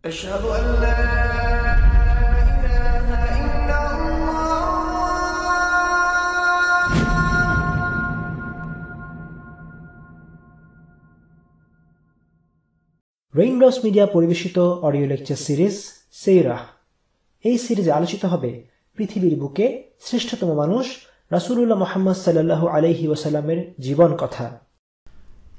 أشهد أن لا إله إلا الله raindrops media পরিবেশিত audio lecture series সীরাহ। এই সিরিজে আলোচিত হবে পৃথিবীর বুকে শ্রেষ্ঠতম মানুষ রাসূলুল্লাহ মুহাম্মদ সাল্লাল্লাহু আলাইহি ওয়াসাল্লামের জীবন কথা।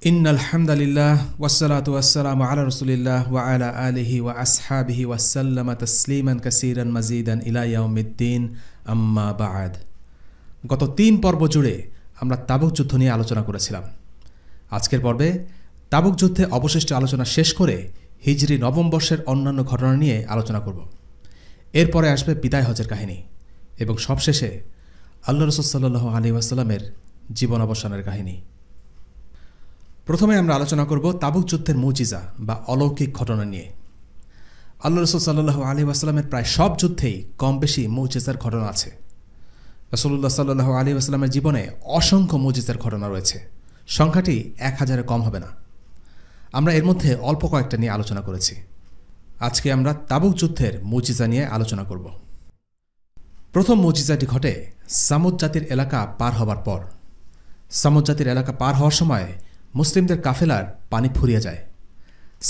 ইন্নাল হামদালিল্লাহ ওয়াসসালাতু ওয়াসসালামু আলা রাসূলিল্লাহ ওয়া আলা আলিহি ওয়া আসহাবিহি ওয়া সাল্লামা তাসলিমান কাসীরান মাজিদান ইলা ইয়াউমিদ্দিন, আম্মা বা'দ। গত ৩ পর্ব জুড়ে আমরা তাবুক যুদ্ধ নিয়ে আলোচনা করেছিলাম। আজকের পর্বে তাবুক যুদ্ধে অবশিষ্ট আলোচনা শেষ করে হিজরি নবম বর্ষের অন্যান্য ঘটনা নিয়ে আলোচনা করব। এরপরে আসবে বিদায় হজের কাহিনী এবং সবশেষে আল্লাহ রাসূল সাল্লাল্লাহু আলাইহি ওয়াসাল্লামের জীবন অবসানের কাহিনী। প্রথমে আমরা আলোচনা করব তাবুক যুদ্ধের মুজিজা বা অলৌকিক ঘটনা নিয়ে। আল্লাহ রাসূল সাল্লাল্লাহু আলাইহি ওয়াসাল্লামের প্রায় সব যুদ্ধেই কম বেশি মুজিজার ঘটনা আছে। রাসূলুল্লাহ সাল্লাল্লাহু আলাইহি ওয়াসাল্লামের জীবনে অসংখ্য মুজিজার ঘটনা রয়েছে, সংখ্যাটি 1000-এর কম হবে না। আমরা এর মধ্যে অল্প কয়েকটা নিয়ে আলোচনা করেছি। আজকে আমরা তাবুক যুদ্ধের মুজিজা নিয়ে আলোচনা করব। প্রথম মুজিজাটি ঘটে সামুদ জাতির এলাকা পার হবার পর। সামুদ জাতির এলাকা পার হওয়ার সময় মুসলিমদের কাফেলার পানি ফুরিয়ে যায়।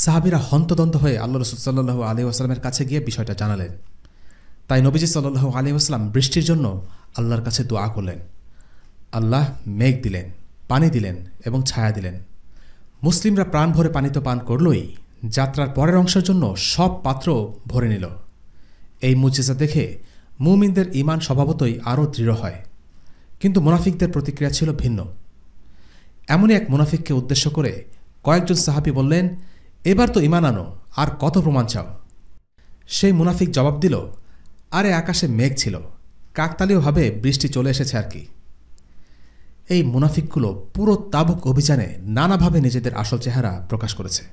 সাহাবীরা হন্তদন্ত হয়ে আল্লাহ রাসূল সাল্লাল্লাহু আলাইহি ওয়াসাল্লামের কাছে গিয়ে বিষয়টা জানালেন। তাই নবীজি সাল্লাল্লাহু আলাইহি ওয়াসাল্লাম বৃষ্টির জন্য আল্লাহর কাছে দোয়া করলেন। আল্লাহ মেঘ দিলেন, পানি দিলেন এবং ছায়া দিলেন। মুসলিমরা প্রাণ ভরে পানি তো পান করলই, যাত্রার পরের অংশের জন্য সব পাত্র ভরে নিল। এই মুজিজা দেখে মুমিনদের ঈমান স্বভাবতই আরও দৃঢ় হয়, কিন্তু মুনাফিকদের প্রতিক্রিয়া ছিল ভিন্ন। এমনই এক মুনাফিককে উদ্দেশ্য করে কয়েকজন সাহাবী বললেন, এবার তো ঈমান আনো, আর কত প্রমাণ চাও? সেই মুনাফিক জবাব দিল, আরে আকাশে মেঘ ছিল, কাকতালীয়ভাবে বৃষ্টি চলে এসেছে আর কি। এই মুনাফিকগুলো পুরো তাবুক অভিযানে নানাভাবে নিজেদের আসল চেহারা প্রকাশ করেছে।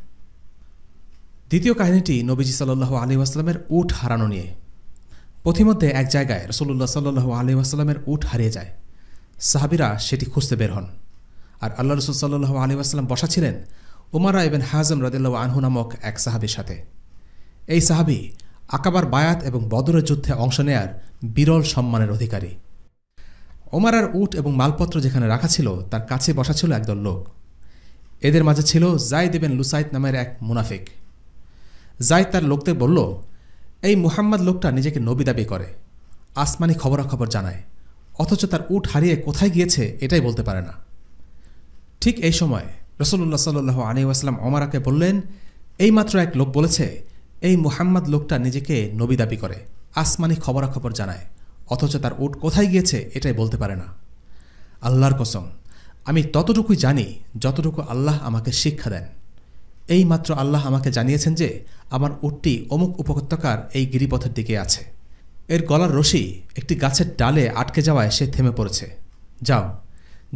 দ্বিতীয় কাহিনীটি নবীজি সাল্লাল্লাহু আলাইহি ওয়াসাল্লামের উট হারানো নিয়ে। পথিমধ্যে এক জায়গায় রাসূলুল্লাহ সাল্লাল্লাহু আলাইহি ওয়াসাল্লামের উট হারিয়ে যায়। সাহাবীরা সেটি খুঁজতে বের হন, আর আল্লাহ রাসূল সাল্লাল্লাহু আলাইহি ওয়াসাল্লাম বসা ছিলেন উমারা ইবনে হাজম রাদিয়াল্লাহু আনহু নামক এক সাহাবীর সাথে। এই সাহাবী আকাবার বায়াত এবং বদরের যুদ্ধে অংশ নেয়ার বিরল সম্মানের অধিকারী। ওমারার উট এবং মালপত্র যেখানে রাখা ছিল তার কাছে বসা ছিল একদল লোক। এদের মাঝে ছিল যায়েদ ইবনে লুসাইত নামের এক মুনাফিক। যায়েদ তার লোকদের বলল, এই মুহাম্মদ লোকটা নিজেকে নবী দাবি করে, আসমানি খবরাখবর জানায়, অথচ তার উট হারিয়ে কোথায় গিয়েছে এটাই বলতে পারে না। ঠিক এই সময় রাসূলুল্লাহ সাল্লাল্লাহু আলাইহি ওয়াসাল্লাম ওমরাকে বললেন, এইমাত্র এক লোক বলেছে এই মুহাম্মদ লোকটা নিজেকে নবী দাবি করে, আসমানি খবরাখবর জানায়, অথচ তার উট কোথায় গিয়েছে এটাই বলতে পারে না। আল্লাহর কসম, আমি ততটুকুই জানি যতটুকু আল্লাহ আমাকে শিক্ষা দেন। এই মাত্র আল্লাহ আমাকে জানিয়েছেন যে আমার উটটি অমুক উপত্যকার এই গিরিপথের দিকে আছে। এর গলার রশি একটি গাছের ডালে আটকে যাওয়ায় সে থেমে পড়েছে। যাও,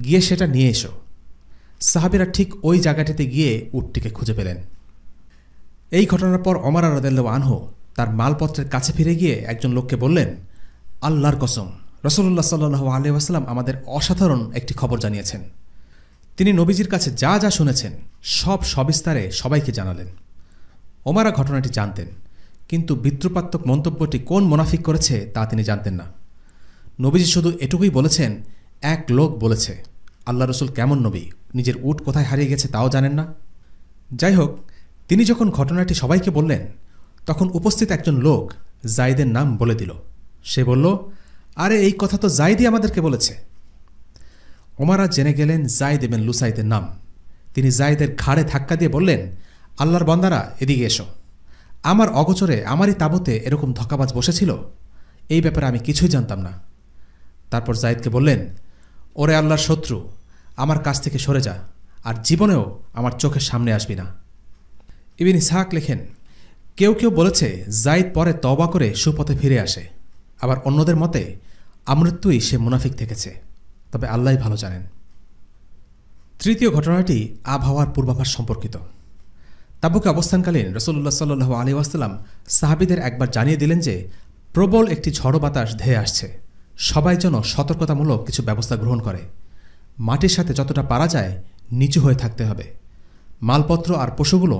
গিয়ে সেটা নিয়ে এসো। সাহাবীরা ঠিক ওই জায়গাটিতে গিয়ে উটটিকে খুঁজে পেলেন। এই ঘটনার পর ওমর রাদিয়াল্লাহু আনহু তার মালপত্রের কাছে ফিরে গিয়ে একজন লোককে বললেন, আল্লাহর কসম, রাসূলুল্লাহ সাল্লাল্লাহু আলাইহি ওয়াসাল্লাম আমাদের অসাধারণ একটি খবর জানিয়েছেন। তিনি নবীজির কাছে যা যা শুনেছেন সব সবিস্তারে সবাইকে জানালেন। ওমরা ঘটনাটি জানতেন, কিন্তু বিদ্রুপাত্মক মন্তব্যটি কোন মুনাফিক করেছে তা তিনি জানতেন না। নবীজি শুধু এটুকুই বলেছেন, এক লোক বলেছে। আল্লাহ রসুল কেমন নবী, নিজের উট কোথায় হারিয়ে গেছে তাও জানেন না? যাই হোক, তিনি যখন ঘটনাটি সবাইকে বললেন তখন উপস্থিত একজন লোক যায়েদের নাম বলে দিল। সে বলল, আরে এই কথা তো যায়েদই আমাদেরকে বলেছে। ওমরা জেনে গেলেন যায়েদ ইবনে লুসাইতের নাম। তিনি যায়েদের ঘাড়ে ধাক্কা দিয়ে বললেন, আল্লাহর বান্দারা, এদিকে এসো। আমার অগোচরে আমারই তাঁবুতে এরকম ধোঁকাবাজ বসেছিল, এই ব্যাপারে আমি কিছুই জানতাম না। তারপর যায়েদকে বললেন, ওরে আল্লাহর শত্রু, আমার কাছ থেকে সরে যা, আর জীবনেও আমার চোখের সামনে আসবি না। ইবনে ইসহাক লেখেন, কেউ কেউ বলেছে যায়েদ পরে তওবা করে সুপথে ফিরে আসে, আবার অন্যদের মতে আমৃত্যুই সে মুনাফিক থেকেছে, তবে আল্লাহই ভালো জানেন। তৃতীয় ঘটনাটি আবহাওয়ার পূর্বাভাস সম্পর্কিত। তাবুকে অবস্থানকালীন রাসূলুল্লাহ সাল্লাল্লাহু আলাইহি ওয়াসাল্লাম সাহাবীদের একবার জানিয়ে দিলেন যে প্রবল একটি ঝড়ো বাতাস ধেয়ে আসছে, সবাই যেন সতর্কতামূলক কিছু ব্যবস্থা গ্রহণ করে। মাটির সাথে যতটা পারা যায় নিচু হয়ে থাকতে হবে, মালপত্র আর পশুগুলো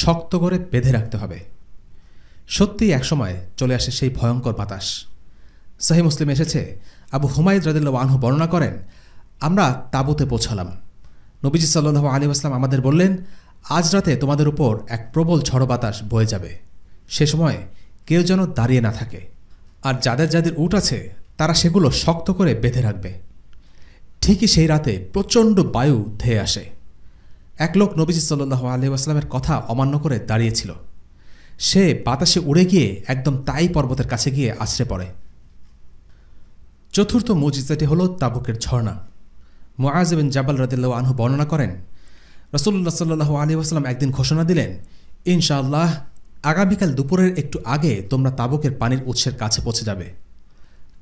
শক্ত করে বেঁধে রাখতে হবে। সত্যিই একসময় চলে আসে সেই ভয়ঙ্কর বাতাস। সহিহ মুসলিম এসেছে, আবু হুমায়দ রাদিয়াল্লাহু আনহু বর্ণনা করেন, আমরা তাঁবুতে পৌঁছালাম। নবীজি সাল্লাল্লাহু আলাইহি ওয়াসাল্লাম আমাদের বললেন, আজ রাতে তোমাদের উপর এক প্রবল ঝড়ো বাতাস বয়ে যাবে। সে সময় কেউ যেন দাঁড়িয়ে না থাকে, আর যাদের যাদের উট আছে তারা সেগুলো শক্ত করে বেঁধে রাখবে। ঠিকই সেই রাতে প্রচণ্ড বায়ু ধেয়ে আসে। এক লোক নবীজি সাল্লাল্লাহু আলাইহি ওয়াসাল্লামের কথা অমান্য করে দাঁড়িয়েছিল। সে বাতাসে উড়ে গিয়ে একদম তাই পর্বতের কাছে গিয়ে আছড়ে পড়ে। চতুর্থ মুজিজাটি হল তাবুকের ঝর্ণা। মুআজ বিন জাবাল রাদিয়াল্লাহু আনহু বর্ণনা করেন, রাসূলুল্লাহ সাল্লাল্লাহু আলাইহি ওয়াসাল্লাম একদিন ঘোষণা দিলেন, ইনশাআল্লাহ আগামীকাল দুপুরের একটু আগে তোমরা তাবুকের পানির উৎসের কাছে পৌঁছে যাবে।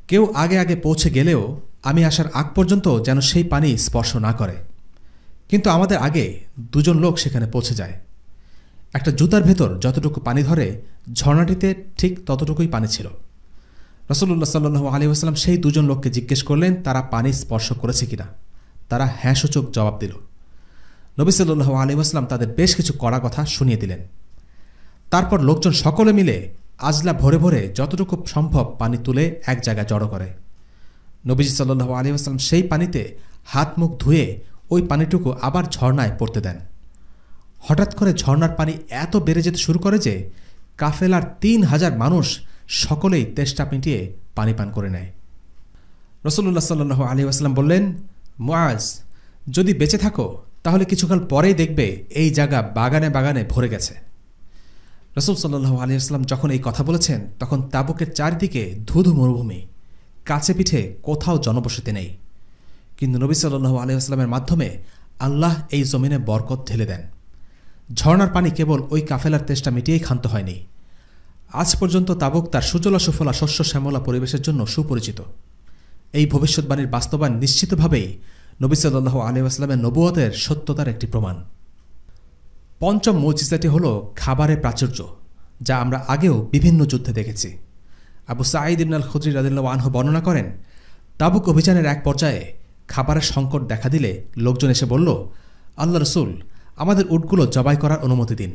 কেউ আগে আগে পৌঁছে গেলেও আমি আসার আগ পর্যন্ত যেন সেই পানি স্পর্শ না করে। কিন্তু আমাদের আগে দুজন লোক সেখানে পৌঁছে যায়। একটা জুতার ভেতর যতটুকু পানি ধরে ঝর্ণাটিতে ঠিক ততটুকুই পানি ছিল। রাসূলুল্লাহ সাল্লাল্লাহু আলাইহি ওয়াসাল্লাম সেই দুজন লোককে জিজ্ঞেস করলেন তারা পানি স্পর্শ করেছে কিনা। তারা হ্যাঁ সূচক জবাব দিল। নবী সাল্লাল্লাহু আলাইহি ওয়াসাল্লাম তাদের বেশ কিছু কড়া কথা শুনিয়ে দিলেন। তারপর লোকজন সকলে মিলে আজলা ভরে ভরে যতটুকু সম্ভব পানি তুলে এক জায়গায় জড়ো করে। নবীজি সাল্লাল্লাহু আলাইহি ওয়াসাল্লাম সেই পানিতে হাত মুখ ধুয়ে ওই পানিটুকু আবার ঝর্ণায় পড়তে দেন। হঠাৎ করে ঝর্ণার পানি এত বেড়ে যেতে শুরু করে যে কাফেলার ৩,০০০ মানুষ সকলেই তেষ্টা মিটিয়ে পানি পান করে নেয়। রাসূলুল্লাহ সাল্লাল্লাহু আলাইহি ওয়াসাল্লাম বললেন, মুআজ, যদি বেঁচে থাকো তাহলে কিছুকাল পরেই দেখবে এই জায়গা বাগানে বাগানে ভরে গেছে। রাসূল সাল্লাল্লাহু আলাইহি ওয়াসাল্লাম যখন এই কথা বলেছেন তখন তাবুকের চারিদিকে ধুধু মরুভূমি, কাছে পিঠে কোথাও জনবসতি নেই। কিন্তু নবী সাল্লাল্লাহু আলাইহি ওয়াসাল্লামের মাধ্যমে আল্লাহ এই জমিনে বরকত ঢেলে দেন। ঝর্ণার পানি কেবল ওই কাফেলার তেষ্টা মিটিয়েই ক্ষান্ত হয়নি। আজ পর্যন্ত তাবুক তার সুজলা সুফলা শস্য শ্যামলা পরিবেশের জন্য সুপরিচিত। এই ভবিষ্যৎবাণীর বাস্তবায়ন নিশ্চিতভাবেই নবী সাল্লাল্লাহু আলাইহি ওয়াসাল্লামের নবুয়তের সত্যতার একটি প্রমাণ। পঞ্চম মুজিজাটি হল খাবারের প্রাচুর্য, যা আমরা আগেও বিভিন্ন যুদ্ধে দেখেছি। আবু সাঈদ ইবনে আল খুদরি রাদিয়াল্লাহু আনহু বর্ণনা করেন, তাবুক অভিযানের এক পর্যায়ে খাবারের সংকট দেখা দিলে লোকজন এসে বলল, আল্লাহ রসুল, আমাদের উটগুলো জবাই করার অনুমতি দিন,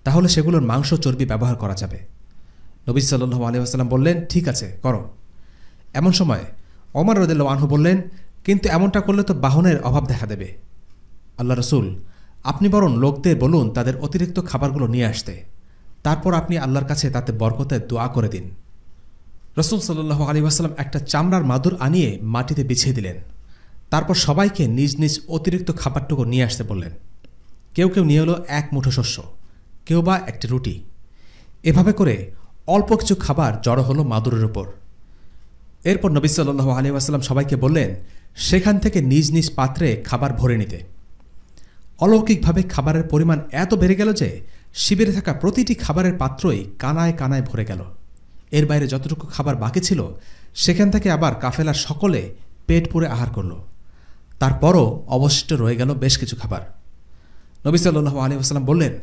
তাহলে সেগুলোর মাংস চর্বি ব্যবহার করা যাবে। নবী সাল্লাল্লাহু আলাইহি ওয়াসাল্লাম বললেন, ঠিক আছে, করো। এমন সময় ওমর রাদিয়াল্লাহু আনহু বললেন, কিন্তু এমনটা করলে তো বাহনের অভাব দেখা দেবে। আল্লাহ রসুল, আপনি বরং লোকদের বলুন তাদের অতিরিক্ত খাবারগুলো নিয়ে আসতে, তারপর আপনি আল্লাহর কাছে তাতে বরকতের দোয়া করে দিন। রসুল সাল্লাল্লাহু আলাইহি ওয়াসাল্লাম একটা চামড়ার মাদুর আনিয়ে মাটিতে বিছিয়ে দিলেন। তারপর সবাইকে নিজ নিজ অতিরিক্ত খাবারটুকু নিয়ে আসতে বললেন। কেউ কেউ নিয়ে এলো এক মুঠো শস্য, কেউ বা একটি রুটি। এভাবে করে অল্প কিছু খাবার জড়ো হলো মাদুরের উপর। এরপর নবী সাল্লাল্লাহু আলাইহি ওয়াসাল্লাম সবাইকে বললেন সেখান থেকে নিজ নিজ পাত্রে খাবার ভরে নিতে। অলৌকিকভাবে খাবারের পরিমাণ এত বেড়ে গেল যে শিবিরে থাকা প্রতিটি খাবারের পাত্রই কানায় কানায় ভরে গেল। এর বাইরে যতটুকু খাবার বাকি ছিল সেখান থেকে আবার কাফেলার সকলে পেট পুরে আহার করল। তারপরও অবশিষ্ট রয়ে গেল বেশ কিছু খাবার। নবী সাল্লাল্লাহু আলাইহি ওয়াসাল্লাম বললেন,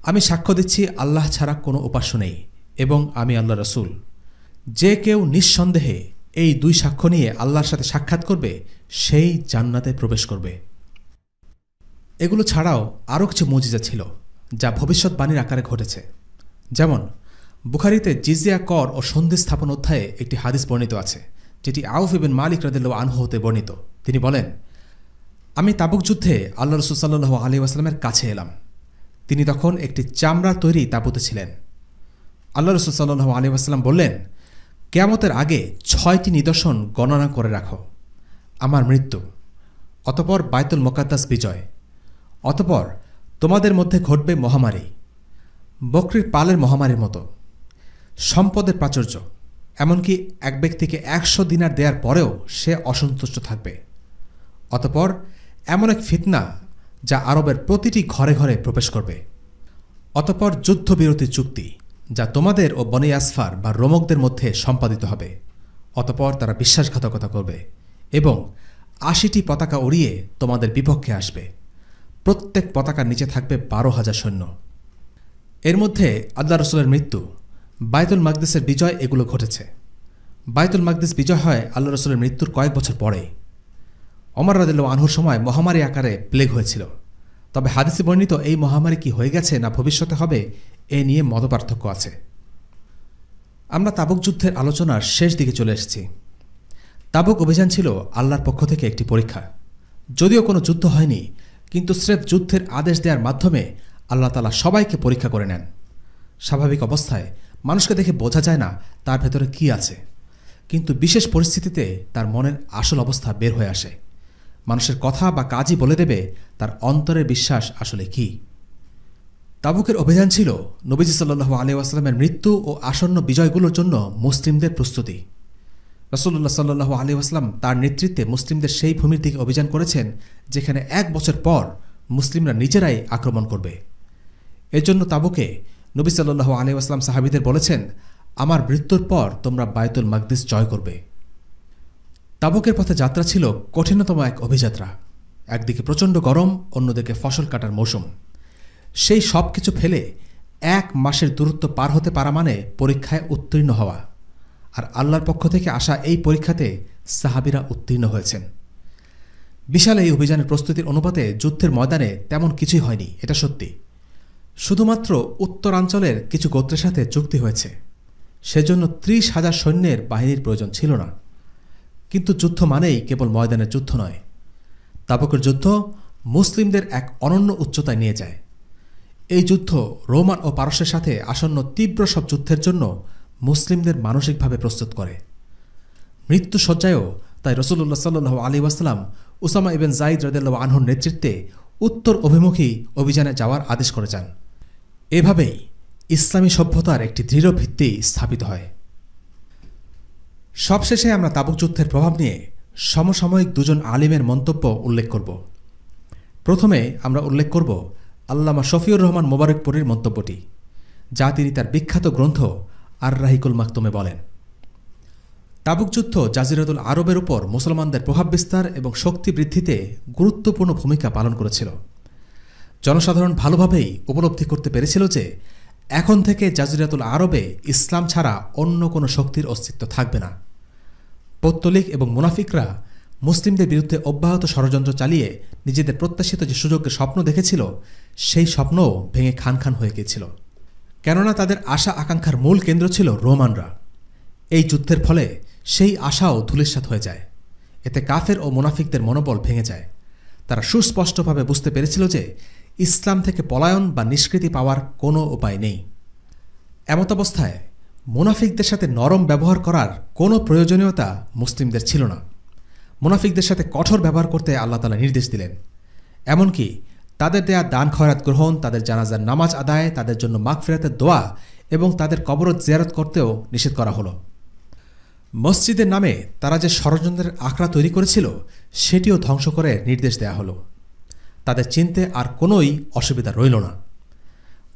আমি সাক্ষ্য দিচ্ছি আল্লাহ ছাড়া কোনো উপাস্য নেই এবং আমি আল্লাহ রসুল। যে কেউ নিঃসন্দেহে এই দুই সাক্ষ্য নিয়ে আল্লাহর সাথে সাক্ষাৎ করবে সেই জান্নাতে প্রবেশ করবে। এগুলো ছাড়াও আরও কিছু মুজিজা ছিল যা ভবিষ্যৎবাণীর আকারে ঘটেছে। যেমন বুখারীতে জিজিয়া কর ও সন্ধি স্থাপন অধ্যায়ে একটি হাদিস বর্ণিত আছে, যেটি আউফ ইবনে মালিক রাদিয়াল্লাহু আনহু হতে বর্ণিত। তিনি বলেন, আমি তাবুক যুদ্ধে আল্লাহ রাসূল সাল্লাল্লাহু আলাইহি ওয়াসাল্লামের কাছে এলাম। তিনি তখন একটি চামড়ার তৈরি তাঁবুতে ছিলেন। আল্লাহ রাসূল সাল্লাল্লাহু আলাইহি ওয়াসাল্লাম বললেন, কিয়ামতের আগে 6টি নিদর্শন গণনা করে রাখো। আমার মৃত্যু, অতঃপর বাইতুল মুকাদ্দাস বিজয়, অতঃপর তোমাদের মধ্যে ঘটবে মহামারী, বকরির পালের মহামারীর মতো, সম্পদের প্রাচুর্য, এমনকি এক ব্যক্তিকে 100 দিনার দেওয়ার পরেও সে অসন্তুষ্ট থাকবে, অতঃপর এমন এক ফিতনা যা আরবের প্রতিটি ঘরে ঘরে প্রবেশ করবে, অতঃপর যুদ্ধবিরতি চুক্তি যা তোমাদের ও বনি আসফার বা রোমকদের মধ্যে সম্পাদিত হবে, অতঃপর তারা বিশ্বাসঘাতকতা করবে এবং 80টি পতাকা উড়িয়ে তোমাদের বিপক্ষে আসবে। প্রত্যেক পতাকার নিচে থাকবে 12,000 সৈন্য। এর মধ্যে আল্লাহ রসুলের মৃত্যু, বাইতুল মাকদিসের বিজয় এগুলো ঘটেছে। বাইতুল মাকদিস বিজয় হয় আল্লাহ রসুলের মৃত্যুর কয়েক বছর পরে। ওমর রাদিয়াল্লাহু আনহুর সময় মহামারী আকারে প্লেগ হয়েছিল। তবে হাদিসে বর্ণিত এই মহামারী কি হয়ে গেছে না ভবিষ্যতে হবে এ নিয়ে মতপার্থক্য আছে। আমরা তাবুক যুদ্ধের আলোচনার শেষ দিকে চলে এসেছি। তাবুক অভিযান ছিল আল্লাহর পক্ষ থেকে একটি পরীক্ষা। যদিও কোনো যুদ্ধ হয়নি, কিন্তু স্রেফ যুদ্ধের আদেশ দেওয়ার মাধ্যমে আল্লাহ তাআলা সবাইকে পরীক্ষা করে নেন। স্বাভাবিক অবস্থায় মানুষকে দেখে বোঝা যায় না তার ভেতরে কি আছে, কিন্তু বিশেষ পরিস্থিতিতে তার মনের আসল অবস্থা বের হয়ে আসে। মানুষের কথা বা কাজই বলে দেবে তার অন্তরের বিশ্বাস আসলে কি। তাবুকের অভিযান ছিল নবীজি সাল্লাল্লাহু আলাইহি ওয়াসাল্লামের মৃত্যু ও আসন্ন বিজয়গুলোর জন্য মুসলিমদের প্রস্তুতি। রাসূলুল্লাহ সাল্লাল্লাহু আলাইহি ওয়াসাল্লাম তার নেতৃত্বে মুসলিমদের সেই ভূমির দিকে অভিযান করেছেন যেখানে 1 বছর পর মুসলিমরা নিজেরাই আক্রমণ করবে। এর জন্য তাবুকে নবী সাল্লাল্লাহু আলাইহি ওয়াসাল্লাম সাহাবীদের বলেছেন, আমার মৃত্যুর পর তোমরা বায়তুল মাকদিস জয় করবে। তাবুকের পথে যাত্রা ছিল কঠিনতম এক অভিযাত্রা। একদিকে প্রচণ্ড গরম, অন্যদিকে ফসল কাটার মৌসুম। সেই সব কিছু ফেলে 1 মাসের দূরত্ব পার হতে পারা মানে পরীক্ষায় উত্তীর্ণ হওয়া। আর আল্লাহর পক্ষ থেকে আসা এই পরীক্ষাতে সাহাবীরা উত্তীর্ণ হয়েছেন। বিশাল এই অভিযানের প্রস্তুতির অনুপাতে যুদ্ধের ময়দানে তেমন কিছুই হয়নি, এটা সত্যি। শুধুমাত্র উত্তরাঞ্চলের কিছু গোত্রের সাথে চুক্তি হয়েছে, সেজন্য 30,000 সৈন্যের বাহিনীর প্রয়োজন ছিল না। কিন্তু যুদ্ধ মানেই কেবল ময়দানের যুদ্ধ নয়। তাবুকের যুদ্ধ মুসলিমদের এক অনন্য উচ্চতায় নিয়ে যায়। এই যুদ্ধ রোমান ও পারস্যের সাথে আসন্ন তীব্র সব যুদ্ধের জন্য মুসলিমদের মানসিকভাবে প্রস্তুত করে। মৃত্যুসজ্জায়ও তাই রাসূলুল্লাহ সাল্লাল্লাহু আলাইহি ওয়াসাল্লাম উসামা ইবনে যায়েদ রাদিয়াল্লাহু আনহুর নেতৃত্বে উত্তর অভিমুখী অভিযানে যাওয়ার আদেশ করে যান। এভাবেই ইসলামী সভ্যতার একটি দৃঢ় ভিত্তি স্থাপিত হয়। সবশেষে আমরা তাবুক যুদ্ধের প্রভাব নিয়ে সমসাময়িক 2 জন আলিমের মন্তব্য উল্লেখ করব। প্রথমে আমরা উল্লেখ করব আল্লামা শফিউর রহমান মোবারকপুরীর মন্তব্যটি, যা তিনি তার বিখ্যাত গ্রন্থ আর রাহিকুল মাকতুমে বলেন। তাবুক যুদ্ধ জাজিরাতুল আরবের উপর মুসলমানদের প্রভাব বিস্তার এবং শক্তি বৃদ্ধিতে গুরুত্বপূর্ণ ভূমিকা পালন করেছিল। জনসাধারণ ভালোভাবেই উপলব্ধি করতে পেরেছিল যে এখন থেকে জাজিরাতুল আরবে ইসলাম ছাড়া অন্য কোনো শক্তির অস্তিত্ব থাকবে না। পৌত্তলিক এবং মুনাফিকরা মুসলিমদের বিরুদ্ধে অব্যাহত ষড়যন্ত্র চালিয়ে নিজেদের প্রত্যাশিত যে সুযোগের স্বপ্ন দেখেছিল, সেই স্বপ্নও ভেঙে খান খান হয়ে গিয়েছিল। কেননা তাদের আশা আকাঙ্ক্ষার মূল কেন্দ্র ছিল রোমানরা। এই যুদ্ধের ফলে সেই আশাও ধূলিসাৎ হয়ে যায়। এতে কাফের ও মুনাফিকদের মনোবল ভেঙে যায়। তারা সুস্পষ্টভাবে বুঝতে পেরেছিল যে ইসলাম থেকে পলায়ন বা নিষ্কৃতি পাওয়ার কোনো উপায় নেই। এমতাবস্থায় মুনাফিকদের সাথে নরম ব্যবহার করার কোনো প্রয়োজনীয়তা মুসলিমদের ছিল না। মুনাফিকদের সাথে কঠোর ব্যবহার করতে আল্লাহ তাআলা নির্দেশ দিলেন। এমনকি তাদের দেয়া দান খয়রাত গ্রহণ, তাদের জানাজার নামাজ আদায়, তাদের জন্য মাগফিরাতের দোয়া এবং তাদের কবর জিয়ারত করতেও নিষেধ করা হলো। মসজিদের নামে তারা যে ষড়যন্ত্রের আখড়া তৈরি করেছিল, সেটিও ধ্বংস করে নির্দেশ দেয়া হলো। তাদের চিনতে আর কোনোই অসুবিধা রইল না।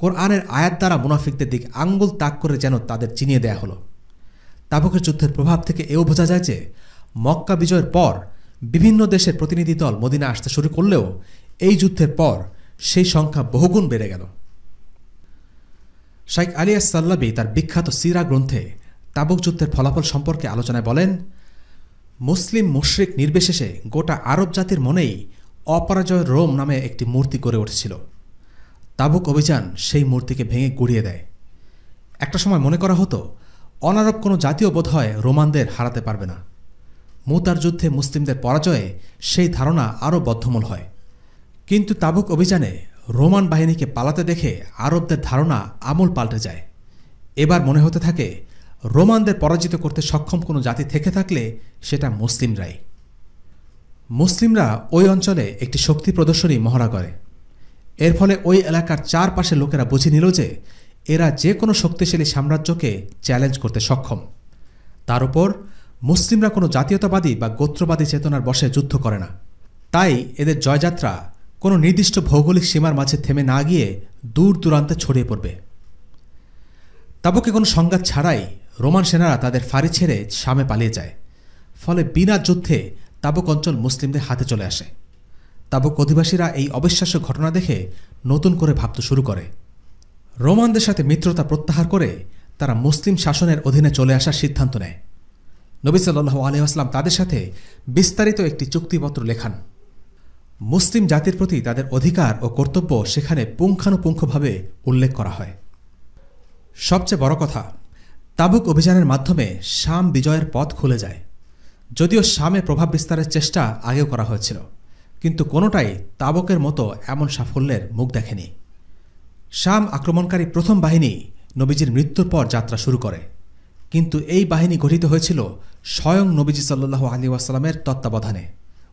কোরআনের আয়াত দ্বারা মুনাফিকদের দিকে আঙ্গুল তাক করে যেন তাদের চিনিয়ে দেয়া হলো। তাবুকের যুদ্ধের প্রভাব থেকে এও বোঝা যায় যে মক্কা বিজয়ের পর বিভিন্ন দেশের প্রতিনিধি দল মদিনা আসতে শুরু করলেও এই যুদ্ধের পর সেই সংখ্যা বহুগুণ বেড়ে গেল। শাইখ আলী আস-সাল্লাবী তার বিখ্যাত সিরা গ্রন্থে তাবুক যুদ্ধের ফলাফল সম্পর্কে আলোচনায় বলেন, মুসলিম মুশরিক নির্বিশেষে গোটা আরব জাতির মনেই অপরাজয় রোম নামে একটি মূর্তি গড়ে উঠেছিল। তাবুক অভিযান সেই মূর্তিকে ভেঙে গুড়িয়ে দেয়। একটা সময় মনে করা হতো অনারব কোনো জাতীয় বোধহয় রোমানদের হারাতে পারবে না। মুতার যুদ্ধে মুসলিমদের পরাজয়ে সেই ধারণা আরও বদ্ধমূল হয়। কিন্তু তাবুক অভিযানে রোমান বাহিনীকে পালাতে দেখে আরবদের ধারণা আমূল পাল্টে যায়। এবার মনে হতে থাকে রোমানদের পরাজিত করতে সক্ষম কোনো জাতি থেকে থাকলে সেটা মুসলিমরাই। মুসলিমরা ওই অঞ্চলে একটি শক্তি প্রদর্শনী মহড়া করে। এর ফলে ওই এলাকার চারপাশে লোকেরা বুঝে নিল যে এরা যে কোনো শক্তিশালী সাম্রাজ্যকে চ্যালেঞ্জ করতে সক্ষম। তার উপর মুসলিমরা কোনো জাতীয়তাবাদী বা গোত্রবাদী চেতনার বশে যুদ্ধ করে না। তাই এদের জয়যাত্রা কোনো নির্দিষ্ট ভৌগোলিক সীমার মাঝে থেমে না গিয়ে দূর দূরান্তে ছড়িয়ে পড়বে। তাবুকে কোনো সংঘাত ছাড়াই রোমান সেনারা তাদের ফাঁড়ি ছেড়ে শামে পালিয়ে যায়। ফলে বিনা যুদ্ধে তাবুক অঞ্চল মুসলিমদের হাতে চলে আসে। তাবুক অধিবাসীরা এই অবিশ্বাস্য ঘটনা দেখে নতুন করে ভাবতে শুরু করে। রোমানদের সাথে মিত্রতা প্রত্যাহার করে তারা মুসলিম শাসনের অধীনে চলে আসার সিদ্ধান্ত নেয়। নবী সাল্লাল্লাহু আলাইহি ওয়াসাল্লাম তাদের সাথে বিস্তারিত একটি চুক্তিপত্র লেখান। মুসলিম জাতির প্রতি তাদের অধিকার ও কর্তব্য সেখানে পুঙ্খানুপুঙ্খভাবে উল্লেখ করা হয়। সবচেয়ে বড় কথা, তাবুক অভিযানের মাধ্যমে শাম বিজয়ের পথ খুলে যায়। যদিও শামে প্রভাব বিস্তারের চেষ্টা আগেও করা হয়েছিল, কিন্তু কোনোটাই তাবুকের মতো এমন সাফল্যের মুখ দেখেনি। শাম আক্রমণকারী প্রথম বাহিনী নবীজির মৃত্যুর পর যাত্রা শুরু করে, কিন্তু এই বাহিনী গঠিত হয়েছিল স্বয়ং নবীজি সাল্লাল্লাহু আলাইহি ওয়াসাল্লামের তত্ত্বাবধানে।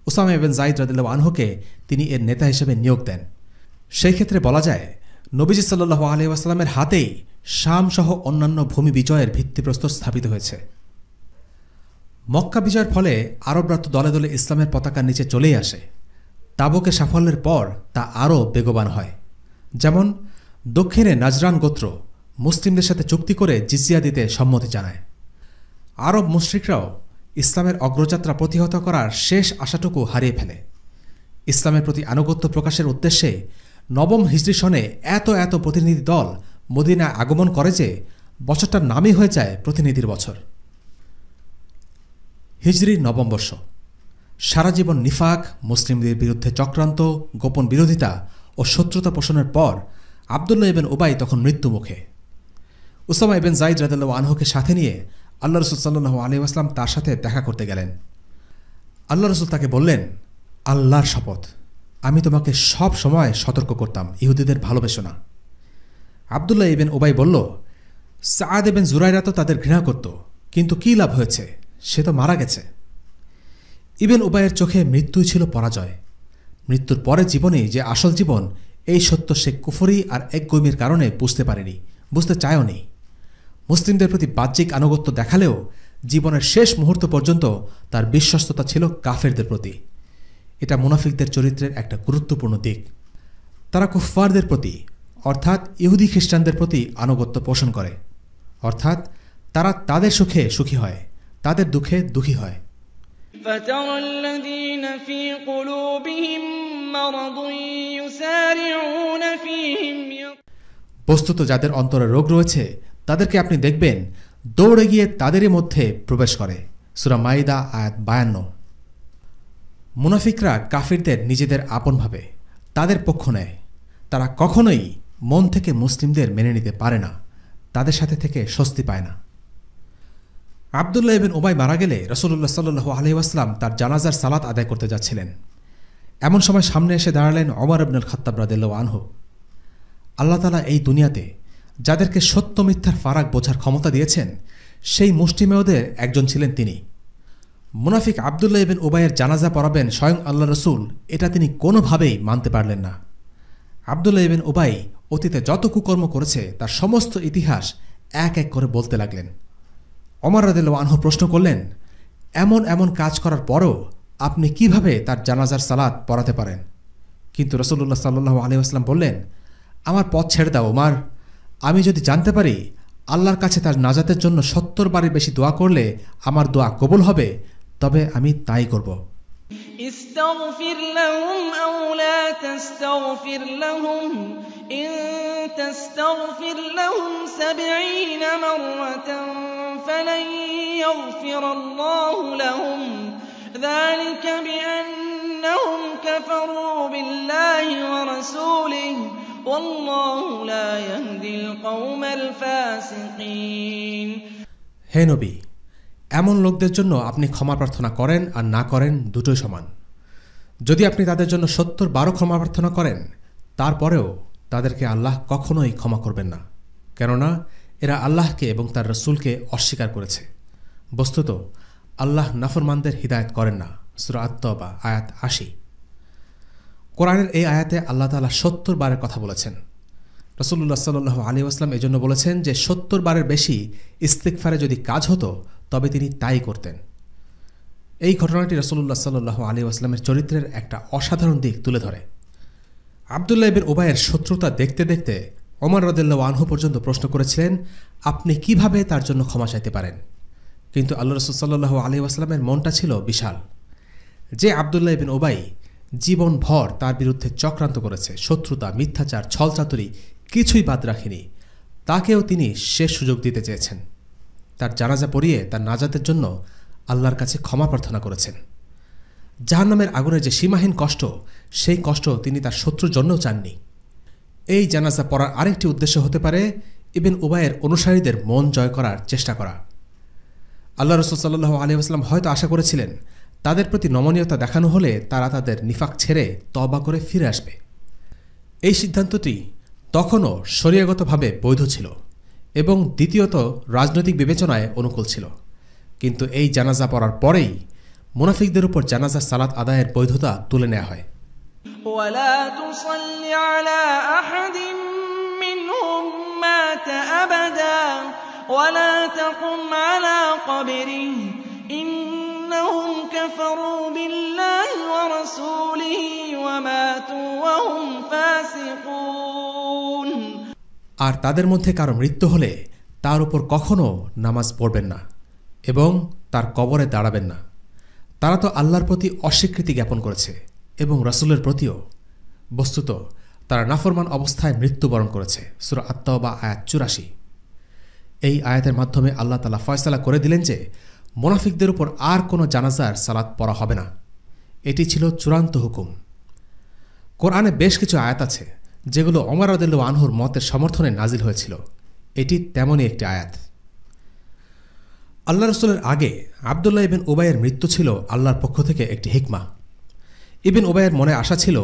উসামা ইবনে যায়েদ রাদিয়াল্লাহু আনহুকে তিনি এর নেতা হিসেবে নিয়োগ দেন। সেই ক্ষেত্রে বলা যায় নবীজি সাল্লাল্লাহু আলাইহি ওয়াসাল্লামের হাতেই শাম সহ অন্যান্য ভূমি বিজয়ের ভিত্তিপ্রস্তর স্থাপিত হয়েছে। মক্কা বিজয়ের ফলে আরবরা তো দলে দলে ইসলামের পতাকার নিচে চলেই আসে। তাবুকের সাফল্যের পর তা আরও বেগবান হয়। যেমন দক্ষিণে নাজরান গোত্র মুসলিমদের সাথে চুক্তি করে জিজিয়া দিতে সম্মতি জানায়। আরব মুশরিকরাও ইসলামের অগ্রযাত্রা প্রতিহত করার শেষ আশাটুকু হারিয়ে ফেলে। ইসলামের প্রতি আনুগত্য প্রকাশের উদ্দেশ্যে নবম হিজরি সনে এত এত প্রতিনিধি দল মদিনায় আগমন করে যে বছরটার নামই হয়ে যায় প্রতিনিধির বছর। হিজরি নবম বর্ষ। সারা জীবন নিফাক, মুসলিমদের বিরুদ্ধে চক্রান্ত, গোপন বিরোধিতা ও শত্রুতা পোষণের পর আবদুল্লাহ ইবনে উবাই তখন মৃত্যুমুখে। উসামা ইবনে যায়েদ রাদিয়াল্লাহু আনহুকে সাথে নিয়ে আল্লাহ রাসূল সাল্লাল্লাহু আলাইহি ওয়াসাল্লাম তার সাথে দেখা করতে গেলেন। আল্লাহ রাসূল তাকে বললেন, আল্লাহর শপথ, আমি তোমাকে সব সময় সতর্ক করতাম ইহুদিদের ভালোবেসো না। আবদুল্লাহ ইবনে উবাই বলল, সাআদ ইবনে জুরাইরা তো তাদের ঘৃণা করত, কিন্তু কী লাভ হয়েছে, সে তো মারা গেছে। ইবনে উবাইয়ের চোখে মৃত্যুই ছিল পরাজয়। মৃত্যুর পরে জীবনেই যে আসল জীবন, এই সত্য সে কুফরি আর একগুমির কারণে বুঝতে পারেনি, বুঝতে চায়ও নি। মুসলিমদের প্রতি বাহ্যিক আনুগত্য দেখালেও জীবনের শেষ মুহূর্ত পর্যন্ত তার বিশ্বস্ততা ছিল কাফেরদের প্রতি। এটা মুনাফিকদের চরিত্রের একটা গুরুত্বপূর্ণ দিক। তারা কুফফারদের প্রতি অর্থাৎ ইহুদি খ্রিস্টানদের প্রতি আনুগত্য পোষণ করে, অর্থাৎ তারা তাদের সুখে সুখী হয়, তাদের দুঃখে দুঃখী হয়। فَتَرَى الَّذِينَ فِي قُلُوبِهِم مَّرَضٌ يُسَارِعُونَ فِيهِمْ। বস্তুত যাদের অন্তরে রোগ রয়েছে তাদেরকে আপনি দেখবেন দৌড়ে গিয়ে তাদেরই মধ্যে প্রবেশ করে। সূরা মাইদা আয়াত 52। মুনাফিকরা কাফিরদের নিজেদের আপন ভাবে, তাদের পক্ষ নেয়। তারা কখনোই মন থেকে মুসলিমদের মেনে নিতে পারে না, তাদের সাথে থেকে স্বস্তি পায় না। আবদুল্লাহ ইবনে উবাই মারা গেলে রাসূলুল্লাহ সাল্লাল্লাহু আলাইহি ওয়াসাল্লাম তার জানাজার সালাত আদায় করতে যাচ্ছিলেন। এমন সময় সামনে এসে দাঁড়ালেন ওমর ইবনুল খাত্তাব রাদিয়াল্লাহু আনহু। আল্লাহ তাআলা এই দুনিয়াতে যাদেরকে সত্য মিথ্যার ফারাক বোঝার ক্ষমতা দিয়েছেন, সেই মুষ্টিমেয়দের একজন ছিলেন তিনি। মুনাফিক আবদুল্লাহ ইবনে উবাইয়ের জানাজা পড়াবেন স্বয়ং আল্লাহ রসুল, এটা তিনি কোনোভাবেই মানতে পারলেন না। আবদুল্লাহ ইবনে উবাই অতীতে যত কুকর্ম করেছে তার সমস্ত ইতিহাস এক এক করে বলতে লাগলেন। ওমর রাদিয়াল্লাহু আনহু প্রশ্ন করলেন, এমন এমন কাজ করার পরও আপনি কিভাবে তার জানাজার সালাত পড়াতে পারেন? কিন্তু রাসূলুল্লাহ সাল্লাল্লাহু আলাইহি ওয়াসাল্লাম বললেন, আমার পথ ছেড়ে দাও ওমর। আমি যদি জানতে পারি আল্লাহর কাছে তার নাজাতের জন্য ৭০ বারের বেশি দোয়া করলে আমার দোয়া কবুল হবে, তবে আমি তাই করব। استغفر لهم أو لا تستغفر لهم إن تستغفر لهم 70 مرة فلن يغفر الله لهم ذلك بأنهم كفروا بالله ورسوله والله لا يهدي القوم الفاسقين। হে নবী, এমন লোকদের জন্য আপনি ক্ষমা প্রার্থনা করেন আর না করেন দুটোই সমান। যদি আপনি তাদের জন্য ৭০ বারও ক্ষমা প্রার্থনা করেন, তারপরেও তাদেরকে আল্লাহ কখনোই ক্ষমা করবেন না, কেননা এরা আল্লাহকে এবং তার রসুলকে অস্বীকার করেছে। বস্তুত আল্লাহ নাফরমানদের হিদায়াত করেন না। সূরা আত-তাওবা আয়াত ৮০। কোরআনের এই আয়াতে আল্লাহ তাআলা ৭০ বারের কথা বলেছেন। রাসূলুল্লাহ সাল্লাল্লাহু আলাইহি ওয়াসাল্লাম এজন্য বলেছেন যে ৭০ বারের বেশি ইস্তিগফারে যদি কাজ হতো তবে তিনি তাই করতেন। এই ঘটনাটি রাসূলুল্লাহ সাল্লাল্লাহু আলাইহি ওয়াসাল্লামের চরিত্রের একটা অসাধারণ দিক তুলে ধরে। আবদুল্লাহ ইবনে উবাইয়ের শত্রুতা দেখতে দেখতে ওমর রাদিয়াল্লাহু আনহু পর্যন্ত প্রশ্ন করেছিলেন, আপনি কিভাবে তার জন্য ক্ষমা চাইতে পারেন? কিন্তু আল্লাহ রাসূল সাল্লাল্লাহু আলাইহি ওয়াসাল্লামের মনটা ছিল বিশাল। যে আবদুল্লাহ ইবনে উবাই জীবনভর তার বিরুদ্ধে চক্রান্ত করেছে, শত্রুতা, মিথ্যাচার, ছলচাতুরি কিছুই বাদ রাখেনি, তাকেও তিনি শেষ সুযোগ দিতে চেয়েছেন। তার জানাজা পড়িয়ে তার নাজাতের জন্য আল্লাহর কাছে ক্ষমা প্রার্থনা করেছেন। জাহান্নামের আগুনের যে সীমাহীন কষ্ট, সেই কষ্ট তিনি তার শত্রুর জন্যও চাননি। এই জানাজা পড়ার আরেকটি উদ্দেশ্য হতে পারে ইবন উবাইয়ের অনুসারীদের মন জয় করার চেষ্টা করা। আল্লাহ রাসূল সাল্লাল্লাহু আলাইহি ওয়াসাল্লাম হয়তো আশা করেছিলেন তাদের প্রতি নমনীয়তা দেখানো হলে তারা তাদের নিফাক ছেড়ে তওবা করে ফিরে আসবে। এই সিদ্ধান্তটি তখনও শরীয়গতভাবে বৈধ ছিল এবং দ্বিতীয়ত রাজনৈতিক বিবেচনায় অনুকূল ছিল। কিন্তু এই জানাজা পড়ার পরেই মুনাফিকদের উপর জানাজার সালাত আদায়ের বৈধতা তুলে নেওয়া হয়। ولا تصل على أحد منهم مات أبدا ولا تقم على قبره إنهم كفروا بالله ورسوله وماتوا وهم فاسقون। আর তাদের মধ্যে কারো মৃত্যু হলে তার উপর কখনো নামাজ পড়বেন না এবং তার কবরে দাঁড়াবেন না। তারা তো আল্লাহর প্রতি অস্বীকৃতি জ্ঞাপন করেছে এবং রাসূলের প্রতিও। বস্তুত তারা নাফরমান অবস্থায় মৃত্যুবরণ করেছে। সূরা আত-তাওবা আয়াত ৮৪। এই আয়াতের মাধ্যমে আল্লাহ তাআলা ফয়সালা করে দিলেন যে মুনাফিকদের উপর আর কোনো জানাজার সালাত পড়া হবে না। এটি ছিল চূড়ান্ত হুকুম। কোরআনে বেশ কিছু আয়াত আছে যেগুলো ওমর রাদিয়াল্লাহু আনহুর মতের সমর্থনে নাজিল হয়েছিল। এটি তেমনই একটি আয়াত। আল্লাহ রাসূলের আগে আব্দুল্লাহ ইবন উবাইয়ের মৃত্যু ছিল আল্লাহর পক্ষ থেকে একটি হিকমা। ইবন উবাইয়ের মনে আশা ছিল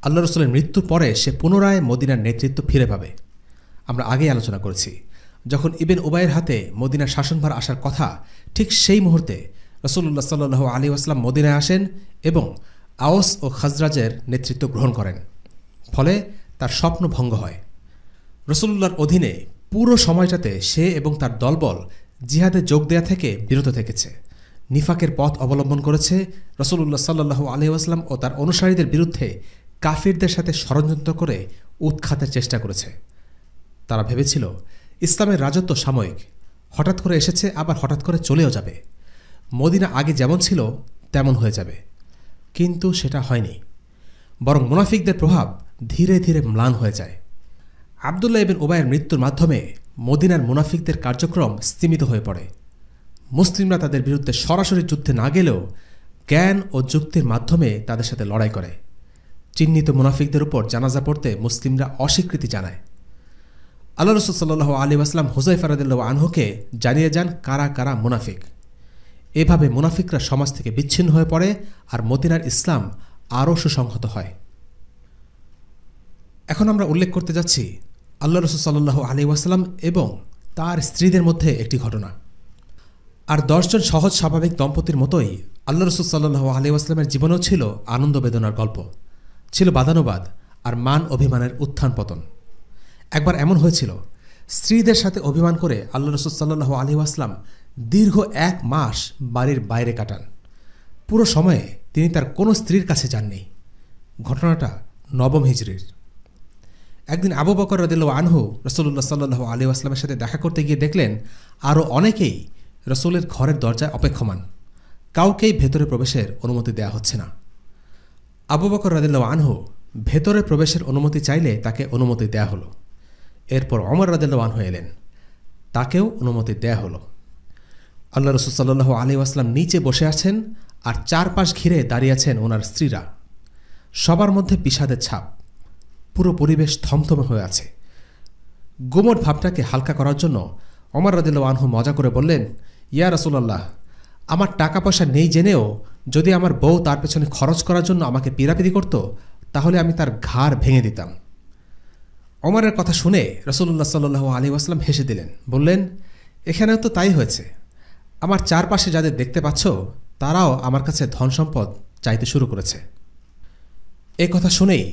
আল্লাহ রাসূলের মৃত্যুর পরে সে পুনরায় মদিনার নেতৃত্ব ফিরে পাবে। আমরা আগেই আলোচনা করেছি, যখন ইবন উবাইয়ের হাতে মদিনার শাসনভার আসার কথা, ঠিক সেই মুহূর্তে রাসূলুল্লাহ সাল্লাল্লাহু আলাইহি ওয়াসাল্লাম মদিনায় আসেন এবং আওস ও খাজরাজের নেতৃত্ব গ্রহণ করেন। ফলে তার স্বপ্ন ভঙ্গ হয়। রাসূলুল্লাহর অধীনে পুরো সময়টাতে সে এবং তার দলবল জিহাদে যোগ দেয়া থেকে বিরত থেকেছে, নিফাকের পথ অবলম্বন করেছে, রাসূলুল্লাহ সাল্লাল্লাহু আলাইহি ওয়াসাল্লাম ও তার অনুসারীদের বিরুদ্ধে কাফিরদের সাথে ষড়যন্ত্র করে উৎখাতের চেষ্টা করেছে। তারা ভেবেছিল ইসলামের রাজত্ব সাময়িক, হঠাৎ করে এসেছে আবার হঠাৎ করে চলেও যাবে, মদিনা আগে যেমন ছিল তেমন হয়ে যাবে। কিন্তু সেটা হয়নি, বরং মুনাফিকদের প্রভাব ধীরে ধীরে ম্লান হয়ে যায়। আব্দুল্লাহ ইবন উবাইয়ের মৃত্যুর মাধ্যমে মদিনার মুনাফিকদের কার্যক্রম স্তিমিত হয়ে পড়ে। মুসলিমরা তাদের বিরুদ্ধে সরাসরি যুদ্ধে না গেলেও জ্ঞান ও যুক্তির মাধ্যমে তাদের সাথে লড়াই করে। চিহ্নিত মুনাফিকদের উপর জানাজা পড়তে মুসলিমরা অস্বীকৃতি জানায়। আল্লাহ রাসূল সাল্লাল্লাহু আলাইহি ওয়াসাল্লাম হুযায়ফা রাদিয়াল্লাহু আনহুকে জানিয়ে যান কারা কারা মুনাফিক। এভাবে মুনাফিকরা সমাজ থেকে বিচ্ছিন্ন হয়ে পড়ে আর মদিনার ইসলাম আরও সুসংহত হয়। এখন আমরা উল্লেখ করতে যাচ্ছি আল্লাহ রাসূল সাল্লাল্লাহু আলাইহি ওয়াসাল্লাম এবং তার স্ত্রীদের মধ্যে একটি ঘটনা। আর ১০ জন সহজ স্বাভাবিক দম্পতির মতোই আল্লাহ রাসূল সাল্লাল্লাহু আলাইহি ওয়াসাল্লামের জীবনেও ছিল আনন্দ বেদনার গল্প, ছিল বাদানুবাদ আর মান অভিমানের উত্থান পতন। একবার এমন হয়েছিল, স্ত্রীদের সাথে অভিমান করে আল্লাহ রাসূল সাল্লাল্লাহু আলাইহি ওয়াসাল্লাম দীর্ঘ ১ মাস বাড়ির বাইরে কাটান। পুরো সময়ে তিনি তার কোনো স্ত্রীর কাছে যাননি। ঘটনাটা নবম হিজরির। একদিন আবু বকর রাদিয়াল্লাহু আনহু রাসূলুল্লাহ সাল্লাল্লাহু আলাইহি ওয়াসাল্লামের সাথে দেখা করতে গিয়ে দেখলেন আরও অনেকেই রাসূলের ঘরের দরজায় অপেক্ষমান, কাউকেই ভেতরে প্রবেশের অনুমতি দেয়া হচ্ছে না। আবু বকর রাদিয়াল্লাহু আনহু ভেতরে প্রবেশের অনুমতি চাইলে তাকে অনুমতি দেয়া হলো। এরপর ওমর রাদিয়াল্লাহু আনহু এলেন, তাকেও অনুমতি দেয়া হলো। আল্লাহ রাসূল সাল্লাল্লাহু আলাইহি ওয়াসাল্লাম নিচে বসে আছেন আর চারপাশ ঘিরে দাঁড়িয়ে আছেন ওনার স্ত্রীরা। সবার মধ্যে বিষাদের ছাপ, পুরো পরিবেশ থমথমে হয়ে আছে। গুমট ভাবটাকে হালকা করার জন্য ওমর রাদিয়াল্লাহু আনহু মজা করে বললেন, ইয়া রাসূলুল্লাহ, আমার টাকা পয়সা নেই জেনেও যদি আমার বউ তার পেছনে খরচ করার জন্য আমাকে পিরাপিরি করত, তাহলে আমি তার ঘাড় ভেঙে দিতাম। ওমরের কথা শুনে রাসূলুল্লাহ সাল্লাল্লাহু আলাইহি ওয়াসাল্লাম হেসে দিলেন, বললেন, এখানেও তো তাই হয়েছে। আমার চারপাশে যাদের দেখতে পাচ্ছ তারাও আমার কাছে ধন সম্পদ চাইতে শুরু করেছে। এই কথা শুনেই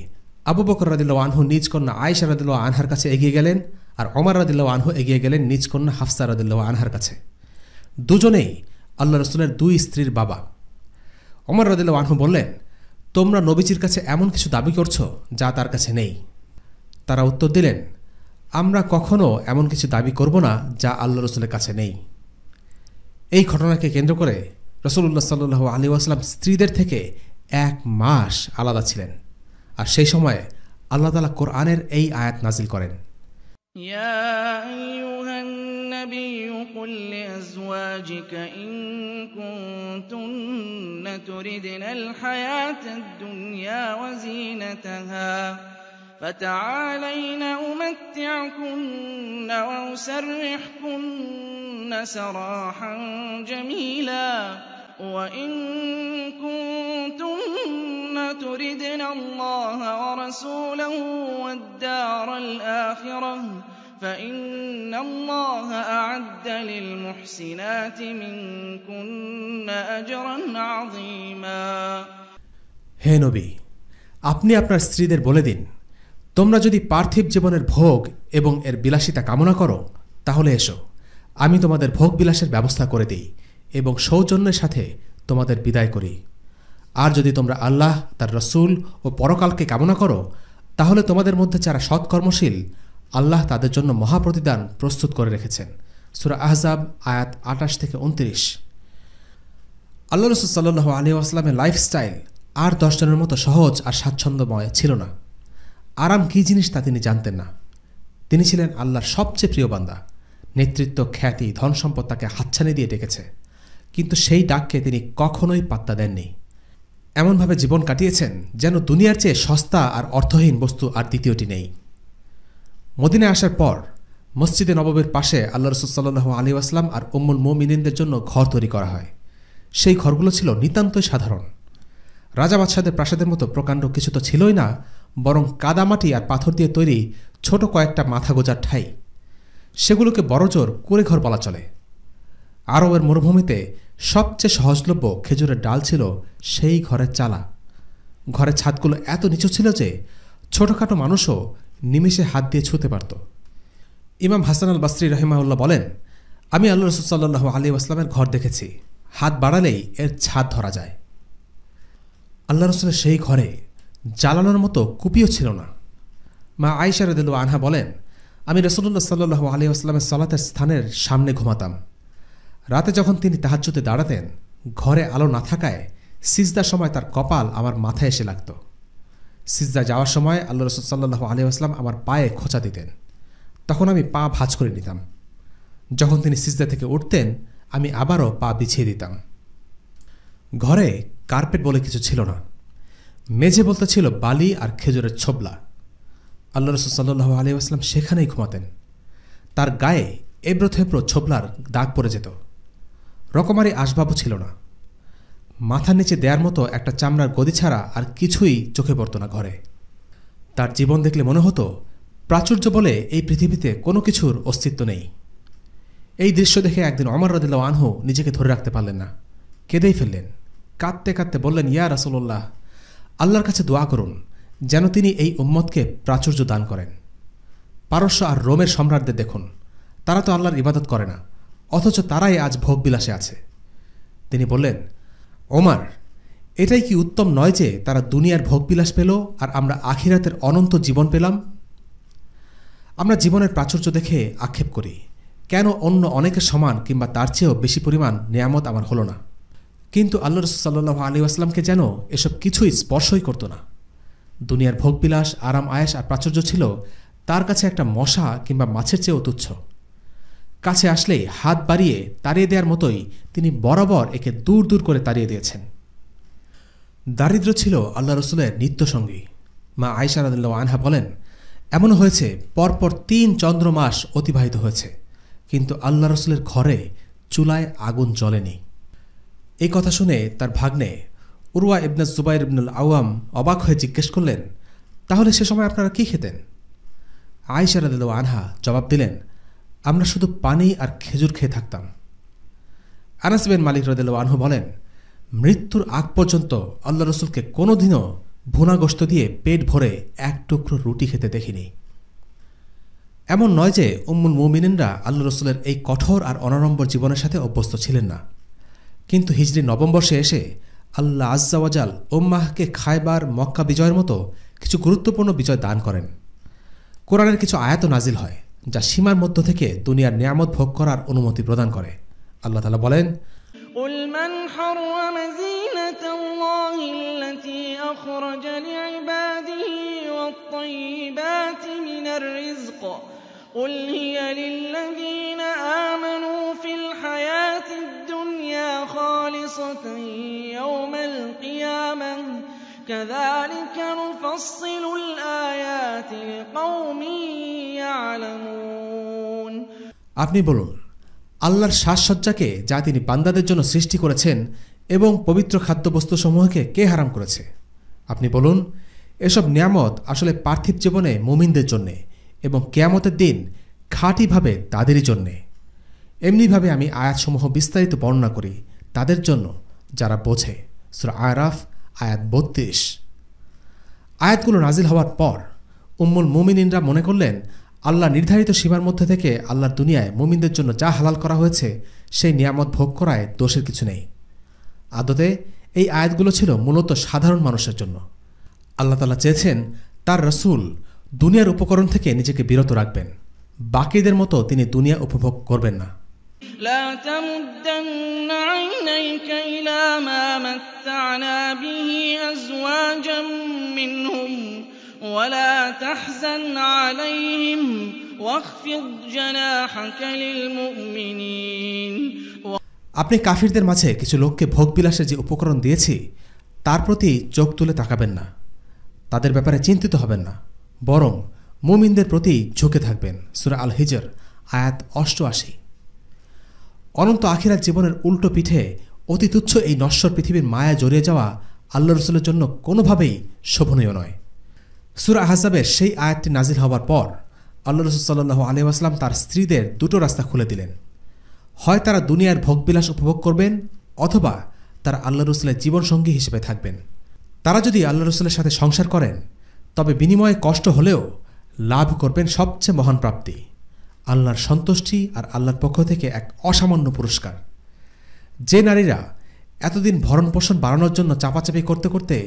আবু বকর রাদিয়াল্লাহু আনহু নিজ কন্যা আয়েশা রাদিয়াল্লাহু আনহার কাছে এগিয়ে গেলেন আর ওমর রাদিয়াল্লাহু আনহু এগিয়ে গেলেন নিজ কন্যা হাফসা রাদিয়াল্লাহু আনহার কাছে। দুজনেই আল্লাহ রাসূলের 2 স্ত্রীর বাবা। ওমর রাদিয়াল্লাহু আনহু বললেন, তোমরা নবীজির কাছে এমন কিছু দাবি করছো যা তার কাছে নেই। তারা উত্তর দিলেন, আমরা কখনো এমন কিছু দাবি করব না যা আল্লাহ রাসূলের কাছে নেই। এই ঘটনাকে কেন্দ্র করে রাসূলুল্লাহ সাল্লাল্লাহু আলাইহি ওয়াসাল্লাম স্ত্রীদের থেকে 1 মাস আলাদা ছিলেন। আর সেই সময়ে আল্লাহ তাআলা কোরআনের এই আয়াত নাজিল করেন, ইয়া আইয়ুহান নাবিয়্যু কুল লিআজওয়াজিকা ইন কুনতুন্না তুরিদনাল হায়াতাদ দুনিয়া ওয়া যিনাতাহা فتعالين أمتعكن وأسرحكن سراحا جميلا وإن كنتن تردن الله ورسوله والدار الآخرة فإن الله أعد للمحسنات منكن أجرا عظيما হে নবী, আপনি আপনার স্ত্রীদের বলে দিন, তোমরা যদি পার্থিব জীবনের ভোগ এবং এর বিলাসিতা কামনা করো তাহলে এসো, আমি তোমাদের ভোগ বিলাসের ব্যবস্থা করে দিই এবং সৌজন্যের সাথে তোমাদের বিদায় করি। আর যদি তোমরা আল্লাহ, তার রসুল ও পরকালকে কামনা করো তাহলে তোমাদের মধ্যে যারা সৎকর্মশীল আল্লাহ তাদের জন্য মহাপ্রতিদান প্রস্তুত করে রেখেছেন। সূরা আহজাব আয়াত 28-29। আল্লাহ রাসূল সাল্লাল্লাহু আলাইহি ওয়াসাল্লামের লাইফস্টাইল আর 10 জনের মতো সহজ আর স্বাচ্ছন্দ্যময় ছিল না। আরাম কী জিনিস তা তিনি জানতেন না। তিনি ছিলেন আল্লাহর সবচেয়ে প্রিয় বান্দা। নেতৃত্ব, খ্যাতি, ধন সম্পদ তাকে হাতছানি দিয়ে ডেকেছে, কিন্তু সেই ডাককে তিনি কখনোই পাত্তা দেননি। এমনভাবে জীবন কাটিয়েছেন যেন দুনিয়ার চেয়ে সস্তা আর অর্থহীন বস্তু আর দ্বিতীয়টি নেই। মদিনায় আসার পর মসজিদে নববীর পাশে আল্লাহ রাসূল সাল্লাল্লাহু আলাইহি ওয়াসাল্লাম আর উম্মুল মুমিনিনদের জন্য ঘর তৈরি করা হয়। সেই ঘরগুলো ছিল নিতান্তই সাধারণ। রাজা বাদশাদের প্রাসাদের মতো প্রকাণ্ড কিছু তো ছিলই না, বরং কাদামাটি আর পাথর দিয়ে তৈরি ছোট কয়েকটা মাথা গোজার ঠাই। সেগুলোকে বড়জোর কুঁড়ে ঘর বলা চলে। আরবের মরুভূমিতে সবচেয়ে সহজলভ্য খেজুরের ডাল ছিল সেই ঘরের চালা। ঘরের ছাদগুলো এত নিচু ছিল যে ছোটখাটো মানুষও নিমেষে হাত দিয়ে ছুঁতে পারত। ইমাম হাসান আল বাসরি রাহিমাহুল্লাহ বলেন, আমি আল্লাহ রাসূল সাল্লাল্লাহু আলাইহি ওয়াসাল্লামের ঘর দেখেছি, হাত বাড়ালেই এর ছাদ ধরা যায়। আল্লাহ রাসূলের সেই ঘরে জ্বালানোর মতো কুপিও ছিল না। মা আয়েশা রাদিয়াল্লাহু আনহা বলেন, আমি রাসূলুল্লাহ সাল্লাল্লাহু আলাইহি ওয়াসাল্লামের সালাতের স্থানের সামনে ঘুমাতাম। রাতে যখন তিনি তাহাজ্জুদে দাঁড়াতেন, ঘরে আলো না থাকায় সিজদার সময় তার কপাল আমার মাথায় এসে লাগত। সিজদা যাওয়ার সময় আল্লাহ রাসূল সাল্লাল্লাহু আলাইহি ওয়াসাল্লাম আমার পায়ে খোঁচা দিতেন। তখন আমি পা ভাঁজ করে নিতাম। যখন তিনি সিজদা থেকে উঠতেন, আমি আবারও পা বিছিয়ে দিতাম। ঘরে কার্পেট বলে কিছু ছিল না। মেঝে বলতে ছিল বালি আর খেজুরের ছোবলা। আল্লাহ রাসূল সাল্লাল্লাহু আলাইহি ওয়াসাল্লাম সেখানেই ঘুমাতেন। তার গায়ে এবড়ো থেবড়ো ছোবলার দাগ পড়ে যেত। রকমারি আসবাবও ছিল না। মাথার নিচে দেয়ার মতো একটা চামড়ার গদি ছাড়া আর কিছুই চোখে পড়ত না ঘরে। তার জীবন দেখলে মনে হতো প্রাচুর্য বলে এই পৃথিবীতে কোনো কিছুর অস্তিত্ব নেই। এই দৃশ্য দেখে একদিন ওমর রাদিয়াল্লাহু আনহু নিজেকে ধরে রাখতে পারলেন না, কেঁদেই ফেললেন। কাঁদতে কাঁদতে বললেন, ইয়া রাসূলুল্লাহ, আল্লাহর কাছে দোয়া করুন যেন তিনি এই উম্মতকে প্রাচুর্য দান করেন। পারস্য আর রোমের সম্রাটদের দেখুন, তারা তো আল্লাহর ইবাদত করে না, অথচ তারাই আজ ভোগবিলাসে আছে। তিনি বললেন, ওমর, এটাই কি উত্তম নয় যে তারা দুনিয়ার ভোগবিলাস পেল আর আমরা আখিরাতের অনন্ত জীবন পেলাম? আমরা জীবনের প্রাচুর্য দেখে আক্ষেপ করি, কেন অন্য অনেকের সমান কিংবা তার চেয়েও বেশি পরিমাণ নেয়ামত আমার হলো না। কিন্তু আল্লাহ রাসূল সাল্লাল্লাহু আলাইহি ওয়াসাল্লামকে যেন এসব কিছুই স্পর্শই করত না। দুনিয়ার ভোগবিলাস, আরাম আয়েশ আর প্রাচুর্য ছিল তার কাছে একটা মশা কিংবা মাছের চেয়েও তুচ্ছ। কাছে আসলেই হাত বাড়িয়ে তাড়িয়ে দেওয়ার মতোই তিনি বরাবর একে দূর দূর করে তাড়িয়ে দিয়েছেন। দারিদ্র ছিল আল্লাহ রসুলের নিত্যসঙ্গী। মা আয়েশা রাদিয়াল্লাহু আনহা বলেন, এমন হয়েছে পরপর 3 চন্দ্রমাস অতিবাহিত হয়েছে, কিন্তু আল্লাহ রসুলের ঘরে চুলায় আগুন জ্বলেনি। এই কথা শুনে তার ভাগ্নে উরওয়া ইবনে জুবাইর ইবনুল আওয়াম অবাক হয়ে জিজ্ঞেস করলেন, তাহলে সে সময় আপনারা কি খেতেন? আয়েশা রাদিয়াল্লাহু আনহা জবাব দিলেন, আমরা শুধু পানি আর খেজুর খেয়ে থাকতাম। আনাস বিন মালিক রাদিয়াল্লাহু আনহু বলেন, মৃত্যুর আগ পর্যন্ত আল্লাহ রসুলকে কোনোদিনও ভুনা গোশত দিয়ে পেট ভরে এক টুকরো রুটি খেতে দেখিনি। এমন নয় যে উম্মুল মুমিনিনরা আল্লাহ রসুলের এই কঠোর আর অনাড়ম্বর জীবনের সাথে অভ্যস্ত ছিলেন না, কিন্তু হিজরি নবম বর্ষে এসে আল্লাহ আজ্জা ওয়াজাল উম্মাহকে খায়বার, মক্কা বিজয়ের মতো কিছু গুরুত্বপূর্ণ বিজয় দান করেন। কোরআনের কিছু আয়াত নাজিল হয় যা সীমার মধ্য থেকে দুনিয়ার নিয়ামত ভোগ করার অনুমতি প্রদান করে। আল্লাহ তাআলা বলেন, قُلْ مَنْ حَرَّمَ زِينَةَ اللَّهِ الَّتِي أَخْرَجَ لِعِبَادِهِ وَالطَّيِّبَاتِ مِنَ الرِّزْقِ قُلْ هِيَ لِلَّذِينَ آمَنُوا فِي الْحَيَاةِ الدُّنْيَا خَالِصَةً يَوْمَ الْقِيَامَةِ كذلك نفصل الآيات لقوم يعلمون। আপনি বলুন, আল্লাহর সাজসজ্জাকে যা তিনি বান্দাদের জন্য সৃষ্টি করেছেন এবং পবিত্র খাদ্যবস্তুসমূহকে কে হারাম করেছে? আপনি বলুন, এসব নিয়ামত আসলে পার্থিব জীবনে মুমিনদের জন্যে এবং কিয়ামতের দিন খাঁটিভাবে তাদেরই জন্যে। এমনিভাবে আমি আয়াতসমূহ বিস্তারিত বর্ণনা করি তাদের জন্য যারা বোঝে। সূরা আরাফ আয়াত ৩২। আয়াতগুলো নাজিল হওয়ার পর উম্মুল মুমিনিনরা মনে করলেন আল্লাহ নির্ধারিত সীমার মধ্যে থেকে আল্লাহর দুনিয়ায় মুমিনদের জন্য যা হালাল করা হয়েছে সেই নিয়ামত ভোগ করায় দোষের কিছু নেই। আদতে এই আয়াতগুলো ছিল মূলত সাধারণ মানুষের জন্য। আল্লাহ তাআলা চেয়েছেন তার রাসূল দুনিয়ার উপকরণ থেকে নিজেকে বিরত রাখবেন, বাকিদের মতো তিনি দুনিয়া উপভোগ করবেন না। لا تمدن عينيك إلى ما متعنا به أزواجا منهم ولا تحزن عليهم واخفض جناحك للمؤمنين। আপনি কাফিরদের মাঝে কিছু লোককে ভোগবিলাসের যে উপকরণ দিয়েছি তার প্রতি চোখ তুলে তাকাবেন না, তাদের ব্যাপারে চিন্তিত হবেন না, বরং মুমিনদের প্রতি ঝুঁকে থাকবেন। সূরা আল হিজর আয়াত ৮৮। অনন্ত আখিরাত জীবনের উল্টো পিঠে অতি তুচ্ছ এই নশ্বর পৃথিবীর মায়া জড়িয়ে যাওয়া আল্লাহ রসুলের জন্য কোনোভাবেই শোভনীয় নয়। সূরা আহজাবের সেই আয়াতটি নাজিল হওয়ার পর আল্লাহ রসুল সাল্লাল্লাহু আলাইহি ওয়াসাল্লাম তার স্ত্রীদের দুটো রাস্তা খুলে দিলেন। হয় তারা দুনিয়ার ভোগবিলাস উপভোগ করবেন অথবা তারা আল্লাহ রসুলের জীবনসঙ্গী হিসেবে থাকবেন। তারা যদি আল্লাহ রসুলের সাথে সংসার করেন তবে বিনিময়ে কষ্ট হলেও লাভ করবেন সবচেয়ে মহান প্রাপ্তি, আল্লাহর সন্তুষ্টি আর আল্লাহর পক্ষ থেকে এক অসামান্য পুরস্কার। যে নারীরা এতদিন ভরণ পোষণ বাড়ানোর জন্য চাপাচাপি করতে করতে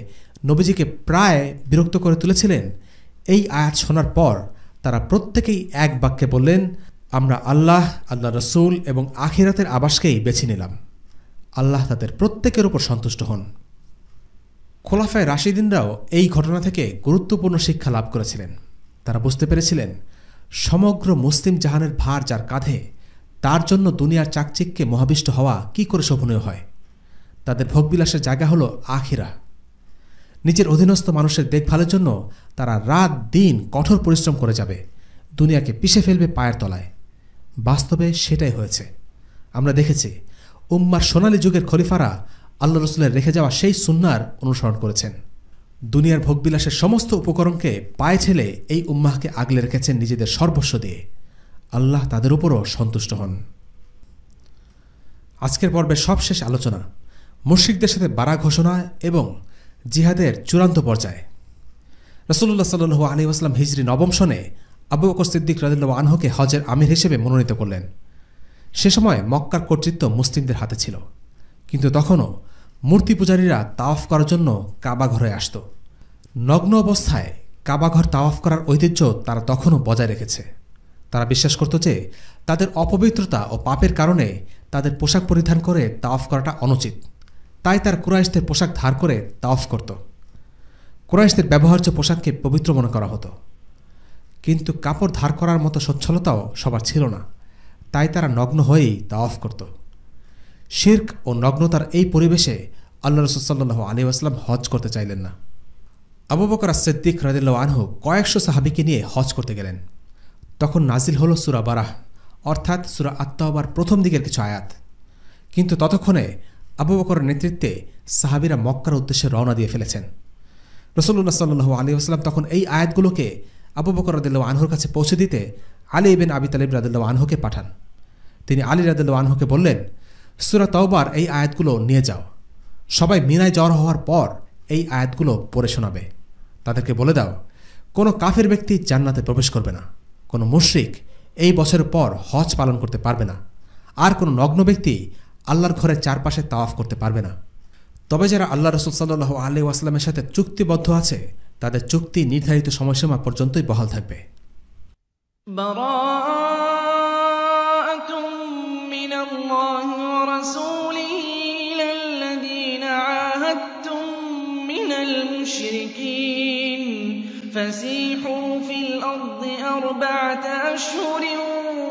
নবীজিকে প্রায় বিরক্ত করে তুলেছিলেন, এই আয়াত শোনার পর তারা প্রত্যেকেই এক বাক্যে বললেন, আমরা আল্লাহ, আল্লাহ রসুল এবং আখিরাতের আবাসকেই বেছে নিলাম। আল্লাহ তাদের প্রত্যেকের উপর সন্তুষ্ট হন। খোলাফায়ে রাশিদিনরাও এই ঘটনা থেকে গুরুত্বপূর্ণ শিক্ষা লাভ করেছিলেন। তারা বুঝতে পেরেছিলেন সমগ্র মুসলিম জাহানের ভার যার কাঁধে, তার জন্য দুনিয়ার চাকচিক্যে মোহাবিষ্ট হওয়া কি করে শোভনীয় হয়। তাদের ভোগবিলাসের জায়গা হলো আখিরা। নিজের অধীনস্থ মানুষের দেখভালের জন্য তারা রাত দিন কঠোর পরিশ্রম করে যাবে, দুনিয়াকে পিষে ফেলবে পায়ের তলায়। বাস্তবে সেটাই হয়েছে। আমরা দেখেছি উম্মার সোনালী যুগের খলিফারা আল্লাহ রসুলের রেখে যাওয়া সেই সুন্নার অনুসরণ করেছেন। দুনিয়ার ভোগবিলাসের সমস্ত উপকরণকে পায়ে ঠেলে এই উম্মাহকে আগলে রেখেছেন নিজেদের সর্বস্ব দিয়ে। আল্লাহ তাদের উপরও সন্তুষ্ট হন। আজকের পর্বের সবশেষ আলোচনা মুশরিকদের সাথে বারা ঘোষণা এবং জিহাদের চূড়ান্ত পর্যায়ে। রাসূলুল্লাহ সাল্লাল্লাহু আলাইহি ওয়াসাল্লাম হিজরি ৯ম সনে আবু বকর সিদ্দিক রাদিয়াল্লাহু আনহুকে হজের আমির হিসেবে মনোনীত করলেন। সে সময় মক্কার কর্তৃত্ব মুসলিমদের হাতে ছিল, কিন্তু তখনও মূর্তি পূজারীরা তাওয়াফ করার জন্য কাবা ঘরে আসত। নগ্ন অবস্থায় কাবাঘর তাওয়াফ করার ঐতিহ্য তারা তখনও বজায় রেখেছে। তারা বিশ্বাস করত যে তাদের অপবিত্রতা ও পাপের কারণে তাদের পোশাক পরিধান করে তাওয়াফ করাটা অনুচিত, তাই তারা কুরাইশদের পোশাক ধার করে তাওয়াফ করত। কুরাইশদের ব্যবহার্য পোশাককে পবিত্র মনে করা হতো, কিন্তু কাপড় ধার করার মতো সচ্ছলতাও সবার ছিল না, তাই তারা নগ্ন হয়েই তাওয়াফ করত। শিরক ও নগ্নতার এই পরিবেশে আল্লাহ রাসূল সাল্লাল্লাহু আলাইহি ওয়াসাল্লাম হজ করতে চাইলেন না। আবু বকর সিদ্দিক রাদিয়াল্লাহু আনহু কয়েকশো সাহাবীকে নিয়ে হজ করতে গেলেন। তখন নাজিল হলো সূরা বারাহ, অর্থাৎ সূরা আত-তাওবার প্রথম দিকের কিছু আয়াত। কিন্তু ততক্ষণে আবু বকরের নেতৃত্বে সাহাবীরা মক্কার উদ্দেশ্যে রওনা দিয়ে ফেলেছেন। রাসূলুল্লাহ সাল্লাল্লাহু আলাইহি ওয়াসাল্লাম তখন এই আয়াতগুলোকে আবু বকর রাদিয়াল্লাহু আনহুর কাছে পৌঁছে দিতে আলী ইবনে আবি তালিব রাদিয়াল্লাহু আনহুকে পাঠান। তিনি আলী রাদিয়াল্লাহু আনহুকে বললেন, সূরা তাওবার এই আয়াতগুলো নিয়ে যাও, সবাই মিনায় জড়ো হওয়ার পর এই আয়াতগুলো পড়ে শোনাবে। তাদেরকে বলে দাও, কোনো কাফের ব্যক্তি জান্নাতে প্রবেশ করবে না, কোনো মুশরিক এই বছরের পর হজ পালন করতে পারবে না, আর কোনো নগ্ন ব্যক্তি আল্লাহর ঘরের চারপাশে তাওয়াফ করতে পারবে না। তবে যারা আল্লাহ রাসূল সাল্লাল্লাহু আলাইহি ওয়াসাল্লামের সাথে চুক্তিবদ্ধ আছে তাদের চুক্তি নির্ধারিত সময়সীমা পর্যন্তই বহাল থাকবে। বারাআতুম মিনাল্লাহি ওয়া রাসূলিহি ইলাল্লাযীনা আহাদতুম মিনাল মুশরিকিন ফাসিহু ফিল আরদি আরবা'আতা আশহুরিন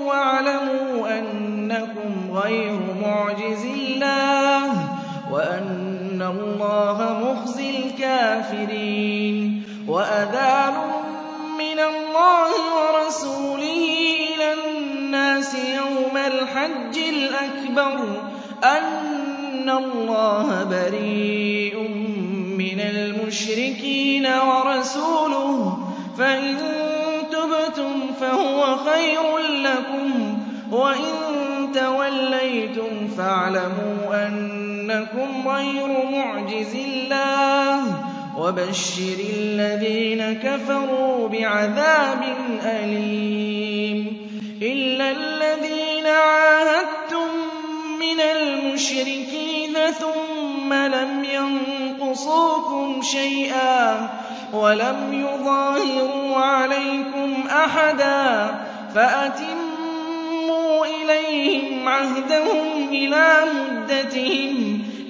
ওয়া'লামু আন্নাকুম গায়রু মু'জিজিল্লাহ ওয়া اللَّهَ مُخْزِي الْكَافِرِينَ وَأَذَانٌ مِّنَ اللَّهِ وَرَسُولِهِ إِلَى النَّاسِ يَوْمَ الْحَجِّ الْأَكْبَرِ أَنَّ اللَّهَ بَرِيءٌ مِّنَ الْمُشْرِكِينَ وَرَسُولُهُ فَإِن تُبْتُمْ فَهُوَ خَيْرٌ لَّكُمْ وَإِن تَوَلَّيْتُمْ فَاعْلَمُوا أَنَّكُمْ غَيْرُ مُعْجِزِي اللَّهِ وَبَشِّرِ الَّذِينَ كَفَرُوا بِعَذَابٍ أَلِيمٍ إِلَّا الَّذِينَ عَاهَدتُّم مِّنَ الْمُشْرِكِينَ ثُمَّ لَمْ يَنقُصُوكُمْ شَيْئًا وَلَمْ يُظَاهِرُوا عَلَيْكُمْ أَحَدًا فَأَتِمُّوا إِلَيْهِمْ عَهْدَهُمْ إِلَىٰ مُدَّتِهِمْ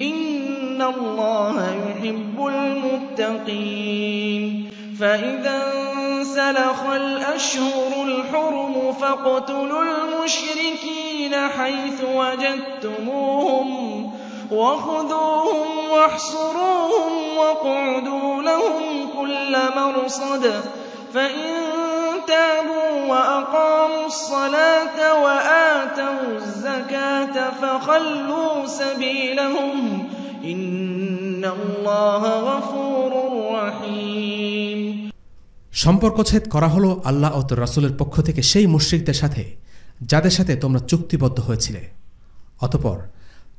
إِنَّ اللَّهَ يُحِبُّ الْمُتَّقِينَ فَإِذَا انسَلَخَ الْأَشْهُرُ الْحُرُمُ فَاقْتُلُوا الْمُشْرِكِينَ حَيْثُ وَجَدتُّمُوهُمْ وَخُذُوهُمْ وَاحْصُرُوهُمْ وَاقْعُدُوا لَهُمْ كُلَّ مَرْصَدٍ فَإِن تَابُوا وَأَقَامُوا الصَّلَاةَ وَآتَوُا الزَّكَاةَ فَخَلُّوا سَبِيلَهُمْ إِنَّ اللَّهَ غَفُورٌ رَّحِيمٌ সম্পর্কচ্ছেদ করা হলো আল্লাহ ও তার রাসূলের পক্ষ থেকে সেই মুশরিকদের সাথে যাদের সাথে তোমরা চুক্তিবদ্ধ হয়েছিলে। অতঃপর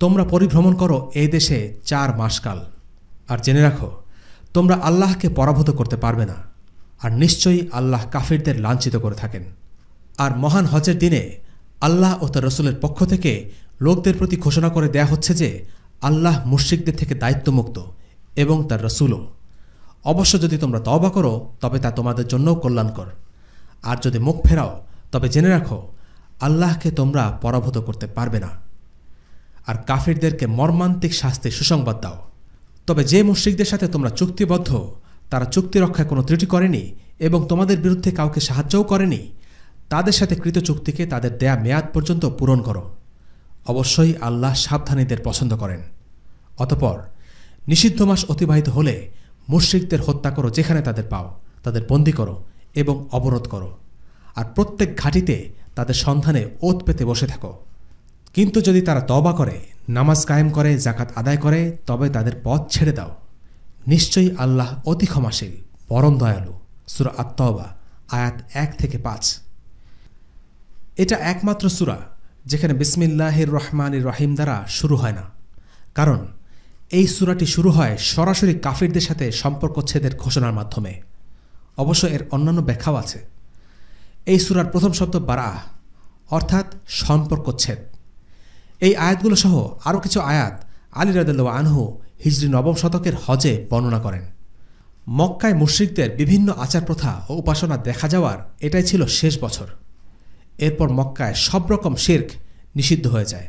তোমরা পরিভ্রমণ করো এই দেশে 4 মাসকাল। আর জেনে রাখো তোমরা আল্লাহকে পরাভূত করতে পারবে না, আর নিশ্চয়ই আল্লাহ কাফিরদের লাঞ্ছিত করে থাকেন। আর মহান হজের দিনে আল্লাহ ও তার রাসূলের পক্ষ থেকে লোকদের প্রতি ঘোষণা করে দেয়া হচ্ছে যে আল্লাহ মুশরিকদের থেকে দায়িত্বমুক্ত এবং তার রাসূলও। অবশ্য যদি তোমরা তওবা করো তবে তা তোমাদের জন্যও কল্যাণকর, আর যদি মুখ ফেরাও তবে জেনে রাখো আল্লাহকে তোমরা পরাভূত করতে পারবে না। আর কাফিরদেরকে মর্মান্তিক শাস্তি সুসংবাদ দাও। তবে যে মুশরিকদের সাথে তোমরা চুক্তিবদ্ধ তারা চুক্তি রক্ষায় কোনো ত্রুটি করেনি এবং তোমাদের বিরুদ্ধে কাউকে সাহায্যও করেনি, তাদের সাথে কৃত চুক্তিকে তাদের দেয়া মেয়াদ পর্যন্ত পূরণ করো। অবশ্যই আল্লাহ সাবধানীদের পছন্দ করেন। অতঃপর নিষিদ্ধ মাস অতিবাহিত হলে মুশরিকদের হত্যা করো যেখানে তাদের পাও, তাদের বন্দী করো এবং অবরোধ করো। আর প্রত্যেক ঘাঁটিতে তাদের সন্ধানে ওত পেতে বসে থাকো। কিন্তু যদি তারা তওবা করে, নামাজ কায়েম করে, যাকাত আদায় করে, তবে তাদের পথ ছেড়ে দাও। নিশ্চয়ই আল্লাহ অতি ক্ষমাশীল, পরম দয়ালু। সূরা আত-তাওবা আয়াত 1 থেকে 5। এটা একমাত্র সূরা যেখানে বিসমিল্লাহির রহমানির রহিম দ্বারা শুরু হয় না, কারণ এই সূরাটি শুরু হয় সরাসরি কাফিরদের সাথে সম্পর্কচ্ছেদের ঘোষণার মাধ্যমে। অবশ্য এর অন্যান্য ব্যাখ্যাও আছে। এই সূরার প্রথম শব্দ বারাআহ, অর্থাৎ সম্পর্কচ্ছেদ। এই আয়াতগুলো সহ আরও কিছু আয়াত আলী রাদিয়াল্লাহু আনহু হিজরি 9ম শতকের হজে বর্ণনা করেন। মক্কায় মুশরিকদের বিভিন্ন আচার প্রথা ও উপাসনা দেখা যাওয়ার এটাই ছিল শেষ বছর। এরপর মক্কায় সব রকম শিরক নিষিদ্ধ হয়ে যায়।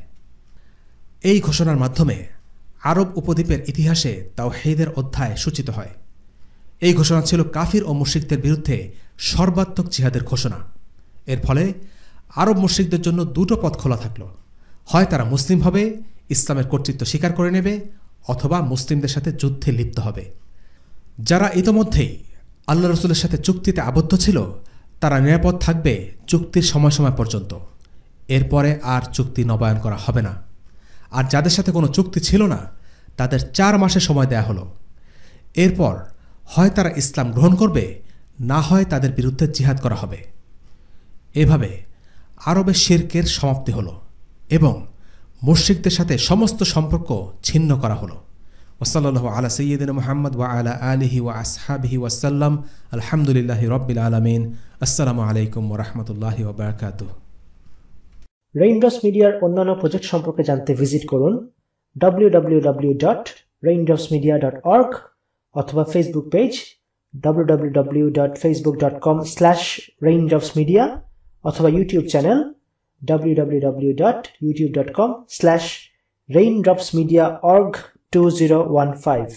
এই ঘোষণার মাধ্যমে আরব উপদ্বীপের ইতিহাসে তাওহীদের অধ্যায় সূচিত হয়। এই ঘোষণা ছিল কাফির ও মুশরিকদের বিরুদ্ধে সর্বাত্মক জিহাদের ঘোষণা। এর ফলে আরব মুশরিকদের জন্য দুটো পথ খোলা থাকল। হয় তারা মুসলিম হবে, ইসলামের কর্তৃত্ব স্বীকার করে নেবে, অথবা মুসলিমদের সাথে যুদ্ধে লিপ্ত হবে। যারা ইতোমধ্যেই আল্লাহ রাসূলের সাথে চুক্তিতে আবদ্ধ ছিল তারা নিরাপদ থাকবে চুক্তির সময় পর্যন্ত। এরপরে আর চুক্তি নবায়ন করা হবে না। আর যাদের সাথে কোনো চুক্তি ছিল না তাদের 4 মাসের সময় দেয়া হলো। এরপর হয় তারা ইসলাম গ্রহণ করবে, না হয় তাদের বিরুদ্ধে জিহাদ করা হবে। এভাবে আরবে শিরকের সমাপ্তি হলো এবং মুশরিকদের সাথে সমস্ত সম্পর্ক ছিন্ন করা হলো। ওয়াসাল্লাল্লাহু আলা সাইয়্যিদিনা মুহাম্মদ ওয়া আলা আলিহি ওয়া আসহাবিহি ওয়াসাল্লাম। আলহামদুলিল্লাহি রাব্বিল আলামিন। আসসালামু আলাইকুম ওয়া রাহমাতুল্লাহি ওয়া বারাকাতুহু। রেইনড্রপস মিডিয়ার অন্যান্য প্রজেক্ট সম্পর্কে জানতে ভিজিট করুন www.raindropsmedia.org অথবা ফেসবুক পেজ www.facebook.com/raindropsmedia অথবা ইউটিউব চ্যানেল www.youtube.com/raindropsmediaorg2015